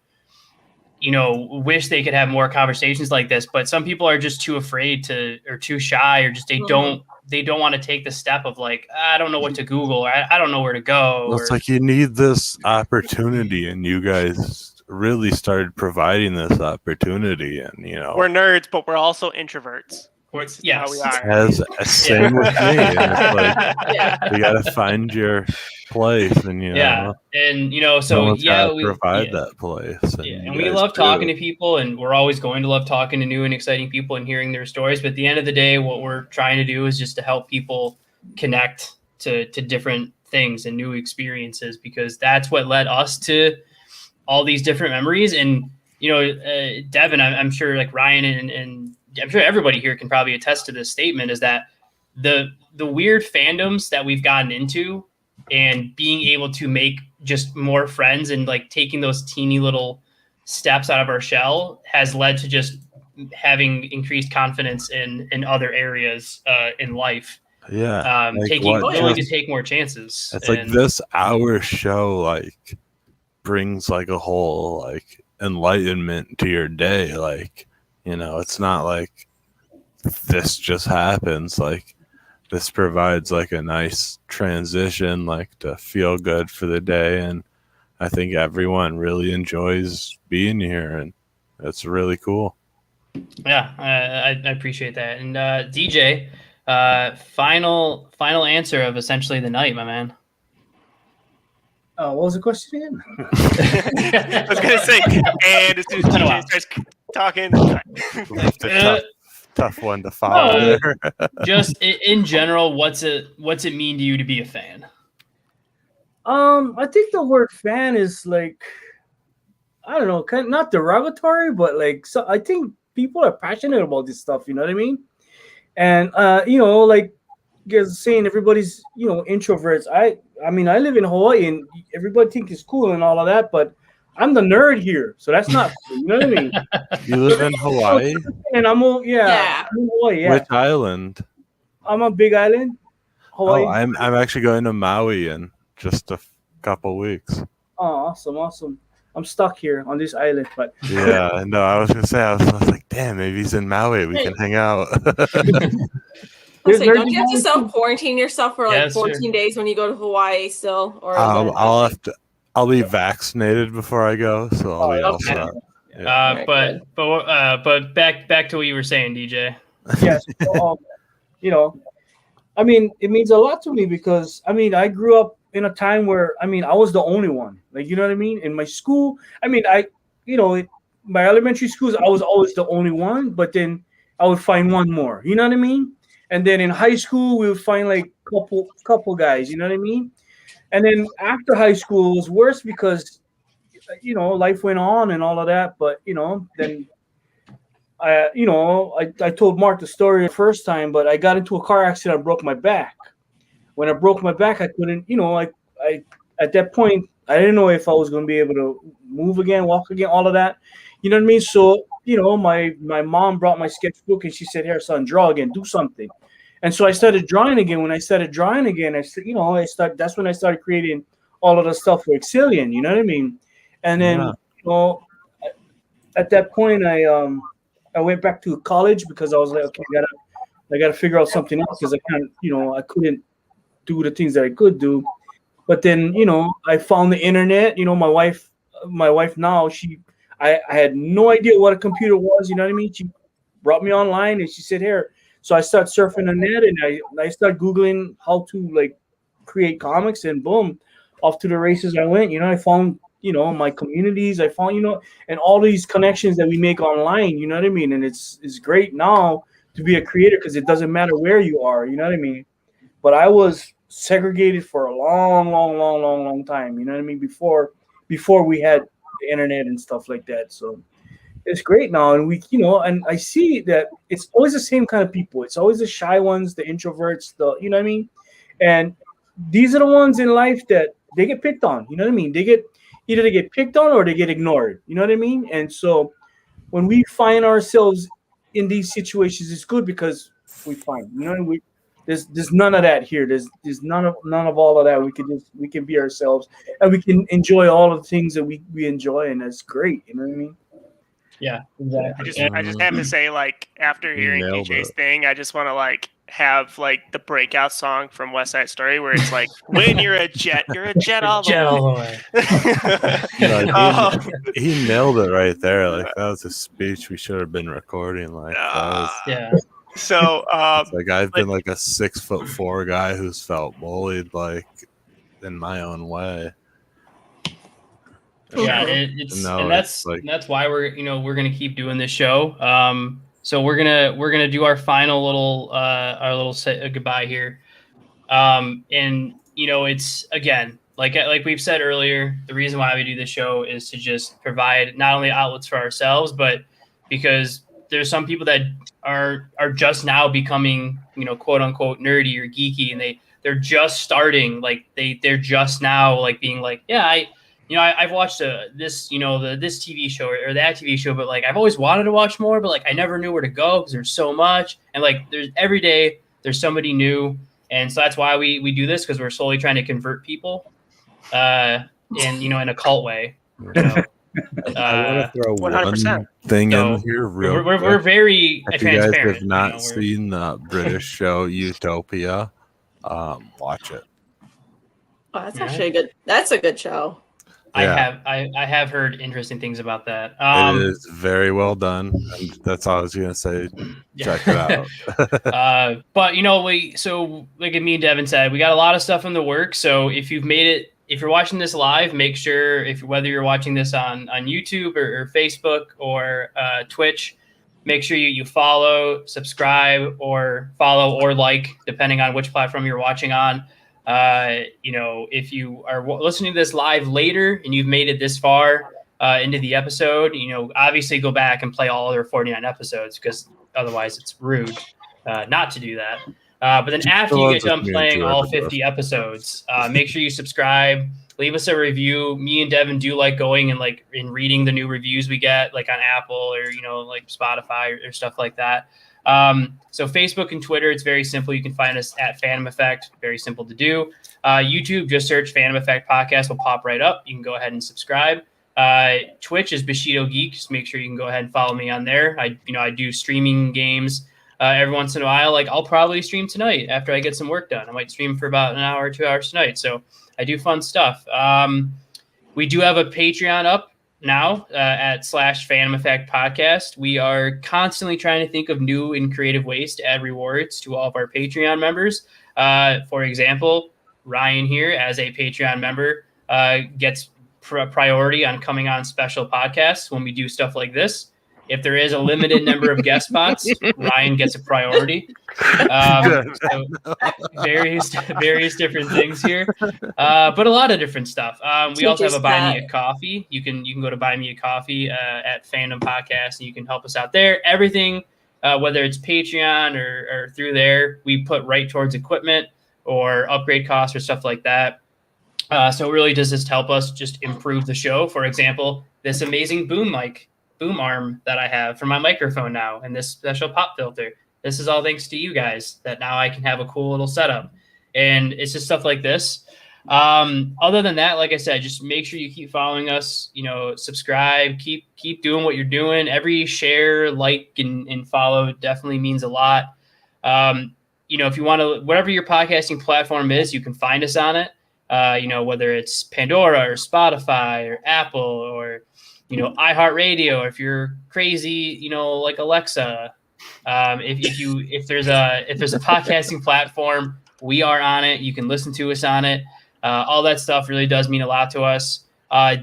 wish they could have more conversations like this, but some people are just too afraid or too shy, or just they don't want to take the step of like, I don't know what to Google, or I don't know where to go. Well, it's like you need this opportunity, and you guys really started providing this opportunity, and we're nerds, but we're also introverts. Yeah, we are. As same with me. And it's like you gotta find your place, and so we provide that place. And we love talking to people, and we're always going to love talking to new and exciting people and hearing their stories. But at the end of the day, what we're trying to do is just to help people connect to different things and new experiences, because that's what led us to all these different memories. And Devin, I'm sure like Ryan and I'm sure everybody here can probably attest to this statement, is that the weird fandoms that we've gotten into and being able to make just more friends and like taking those teeny little steps out of our shell has led to just having increased confidence in other areas in life. Yeah. Willing to take more chances. It's like this hour show like brings like a whole like enlightenment to your day. Like, it's not like this just happens. Like this provides like a nice transition, like to feel good for the day. And I think everyone really enjoys being here, and it's really cool. Yeah, I appreciate that. And DJ, final answer of essentially the night, my man. What was the question again? I was gonna say, and as soon as DJ starts talking, tough one to follow. Just in general, what's it mean to you to be a fan? I think the word fan is like, I don't know, kind of not derogatory, but like, so I think people are passionate about this stuff. You know what I mean? And like you guys are saying, everybody's introverts. I mean, I live in Hawaii, and everybody thinks it's cool and all of that, but I'm the nerd here, so that's not cool. You know what I mean? You live in Hawaii? And I'm in Hawaii, yeah. Which island? I'm on Big Island, Hawaii. Oh, I'm actually going to Maui in just a couple weeks. Oh, awesome. I'm stuck here on this island, but yeah, no, I was gonna say, I was like, damn, maybe he's in Maui. We can hang out. Don't you have to self-quarantine yourself for like 14 days when you go to Hawaii still? Or I'll be vaccinated before I go, so I'll be all set. Yeah. But back to what you were saying, DJ. Yes, I mean, it means a lot to me because I grew up in a time where I was the only one. Like, you know what I mean? In my school, my elementary schools, I was always the only one, but then I would find one more. You know what I mean? And then in high school, we would find like couple guys. You know what I mean? And then after high school, it was worse because, life went on and all of that. But, then, I told Mark the story the first time, but I got into a car accident. I broke my back. When I broke my back, I couldn't, I at that point, I didn't know if I was going to be able to move again, walk again, all of that. You know what I mean? So, my mom brought my sketchbook and she said, here, son, draw again, do something. And so I started drawing again. When I started drawing again, that's when I started creating all of the stuff for Exilian, you know what I mean? And then, at that point, I went back to college because I was like, okay, I gotta figure out something else because I can't, I couldn't do the things that I could do. But then, I found the internet. My wife now, I had no idea what a computer was. You know what I mean? She brought me online and she said, here. So I started surfing the net and I started Googling how to like create comics, and boom, off to the races I went. I found my communities. I found, and all these connections that we make online, you know what I mean? And it's great now to be a creator because it doesn't matter where you are, you know what I mean? But I was segregated for a long time, you know what I mean? Before we had the internet and stuff like that. So it's great now. And and I see that it's always the same kind of people. It's always the shy ones, the introverts, you know what I mean? And these are the ones in life that they get picked on, you know what I mean? They get picked on or they get ignored, you know what I mean? And so when we find ourselves in these situations, it's good because we find, there's none of that here. There's none of all of that. We can be ourselves and we can enjoy all of the things that we enjoy, and that's great, you know what I mean? Yeah, exactly. I just have to say, like, after hearing Nailed DJ's it. thing, I just want to like have like the breakout song from West Side Story where it's like, when you're a jet all the Jet way. all the way. No, he nailed it right there. Like that was a speech we should have been recording. Like that was, Yeah. So it's like I've been like a 6'4" guy who's felt bullied like in my own way. Yeah, it's No, and it's like- that's why we're gonna keep doing this show. So we're gonna do our final little goodbye here. And it's again like we've said earlier, the reason why we do this show is to just provide not only outlets for ourselves, but because there's some people that are just now becoming quote unquote nerdy or geeky, and they're just starting, like they're just now like being like, yeah, I've watched this TV show or that TV show, but like I've always wanted to watch more, but like I never knew where to go because there's so much, and like there's every day there's somebody new, and so that's why we do this, because we're slowly trying to convert people, in a cult way. I want to throw 100%. one thing So, in here real we're quick. very If you guys transparent. have not seen the British show Utopia, watch it. Oh, that's actually a good show. Yeah. I have heard interesting things about that. It is very well done. And that's all I was gonna say. Check it out. But so like me and Devin said, we got a lot of stuff in the works. So if you're watching this live, make sure whether you're watching this on YouTube or Facebook or Twitch, make sure you follow, subscribe, or follow or like, depending on which platform you're watching on. If you are listening to this live later and you've made it this far into the episode, obviously go back and play all other 49 episodes, because otherwise it's rude not to do that. But then after you get done playing all 50 episodes, make sure you subscribe, leave us a review. Me and Devin do like going and like in reading the new reviews we get, like on Apple or like Spotify or stuff like that. So Facebook and Twitter, it's very simple. You can find us at Phantom Effect. Very simple to do. YouTube, just search Phantom Effect Podcast, will pop right up. You can go ahead and subscribe. Twitch is Bushido Geek. Just make sure you can go ahead and follow me on there. I do streaming games every once in a while. Like I'll probably stream tonight after I get some work done. I might stream for about an hour or 2 hours tonight. So I do fun stuff. We do have a Patreon up now at /Phantom Effect Podcast. We are constantly trying to think of new and creative ways to add rewards to all of our Patreon members. For example, Ryan here, as a Patreon member, gets priority on coming on special podcasts when we do stuff like this. If there is a limited number of guest spots, Ryan gets a priority. So various different things here, but a lot of different stuff. We also have a Buy Me a Coffee. You can go to Buy Me a Coffee at Fandom Podcast, and you can help us out there. Everything, whether it's Patreon or through there, we put right towards equipment or upgrade costs or stuff like that. So it really does just help us just improve the show. For example, this amazing boom arm that I have for my microphone now, and this special pop filter. This is all thanks to you guys, that now I can have a cool little setup. And it's just stuff like this. Other than that, like I said, just make sure you keep following us, subscribe, keep doing what you're doing. Every share, like, and follow definitely means a lot. If you want to, whatever your podcasting platform is, you can find us on it. Whether it's Pandora or Spotify or Apple or iHeartRadio, or if you're crazy, like Alexa, if there's a podcasting platform, we are on it. You can listen to us on it. All that stuff really does mean a lot to us.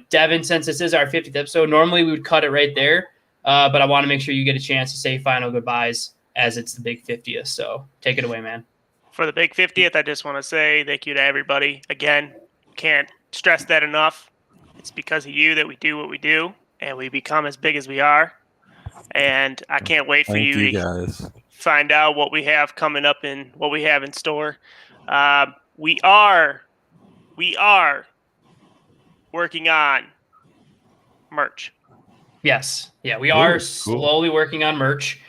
Devin, since this is our 50th episode, normally we would cut it right there, but I want to make sure you get a chance to say final goodbyes as it's the big 50th. So take it away, man. For the big 50th, I just want to say thank you to everybody. Again, can't stress that enough. It's because of you that we do what we do, and we become as big as we are. And I can't wait for Thank you you to guys. find out what we have coming up and what we have in store. We are working on merch. Yes. Yeah, we are cool. slowly working on merch.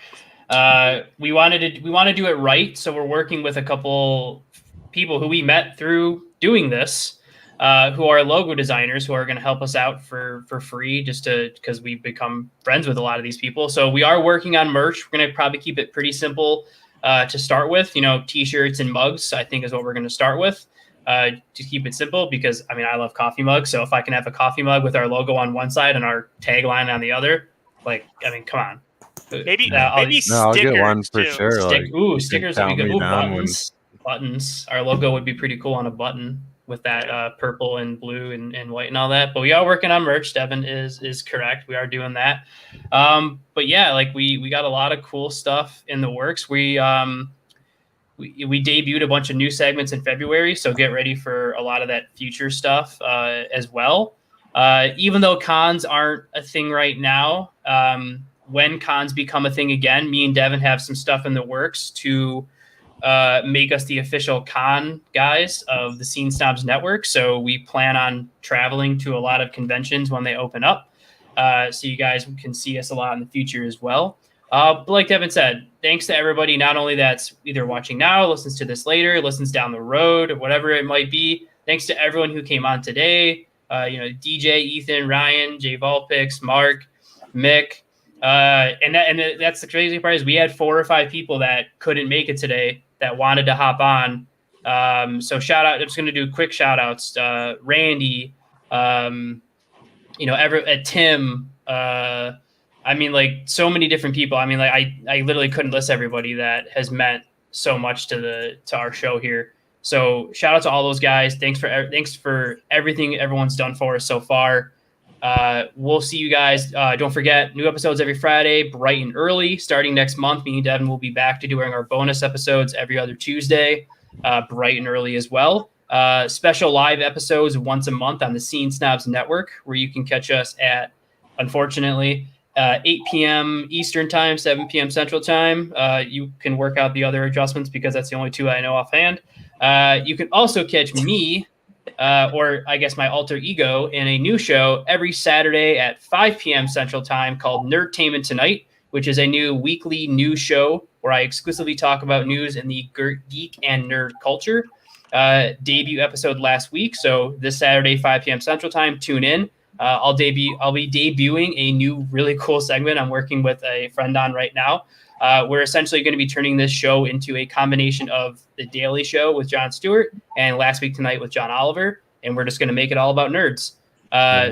We want to do it right, so we're working with a couple people who we met through doing this, who are logo designers who are going to help us out for free, just because we've become friends with a lot of these people. So we are working on merch. We're going to probably keep it pretty simple to start with. T-shirts and mugs, I think, is what we're going to start with. To keep it simple, because I love coffee mugs. So if I can have a coffee mug with our logo on one side and our tagline on the other, come on. Maybe I'll stickers get one for too. sure. Stickers would be good. Buttons. Our logo would be pretty cool on a button with that purple and blue and white and all that. But we are working on merch. Devin is correct. We are doing that. But yeah, we got a lot of cool stuff in the works. We debuted a bunch of new segments in February, so get ready for a lot of that future stuff as well. Even though cons aren't a thing right now, when cons become a thing again, me and Devin have some stuff in the works to make us the official con guys of the Scene Snobs Network. So we plan on traveling to a lot of conventions when they open up, so you guys can see us a lot in the future as well. But like Devin said, thanks to everybody, not only that's either watching now, listens to this later, listens down the road, or whatever it might be. Thanks to everyone who came on today. DJ, Ethan, Ryan, Jay Volpix, Mark, Mick. And that's the crazy part, is we had 4 or 5 people that couldn't make it today that wanted to hop on. So shout out, I'm just going to do quick shout outs. Randy, Tim, so many different people. I literally couldn't list everybody that has meant so much to our show here. So shout out to all those guys. Thanks for everything everyone's done for us so far. We'll see you guys. Don't forget, new episodes every Friday, bright and early. Starting next month, me and Devin will be back to doing our bonus episodes every other Tuesday, bright and early as well. Special live episodes once a month on the Scene Snobs Network, where you can catch us at, unfortunately, 8 p.m. Eastern time, 7 p.m. Central time. You can work out the other adjustments because that's the only 2 I know offhand. You can also catch me, or I guess my alter ego, in a new show every Saturday at 5 p.m. Central time called Nerdtainment Tonight, which is a new weekly news show where I exclusively talk about news in the geek and nerd culture. Debut episode last week, so this Saturday, 5 p.m. Central time, tune in. I'll be debuting a new really cool segment I'm working with a friend on right now. We're essentially going to be turning this show into a combination of The Daily Show with Jon Stewart and Last Week Tonight with John Oliver, and we're just going to make it all about nerds.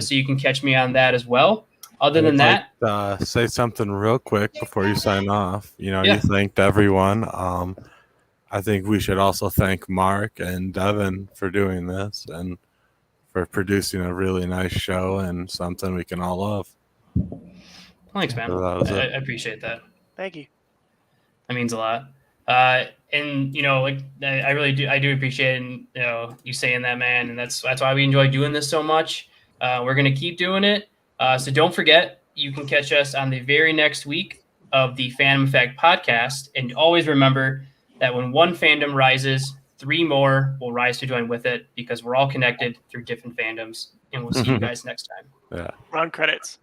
So you can catch me on that as well. Other than that, say something real quick before you sign off. Yeah. You thanked everyone. I think we should also thank Mark and Devin for doing this and for producing a really nice show and something we can all love. Thanks, man. So that was I it. appreciate that. Thank you. That means a lot. And I really do. I do appreciate you saying that, man. And that's why we enjoy doing this so much. We're gonna keep doing it. So don't forget, you can catch us on the very next week of the Fandom Effect podcast. And always remember that when one fandom rises, 3 more will rise to join with it, because we're all connected through different fandoms. And we'll see you guys next time. Yeah. Run credits.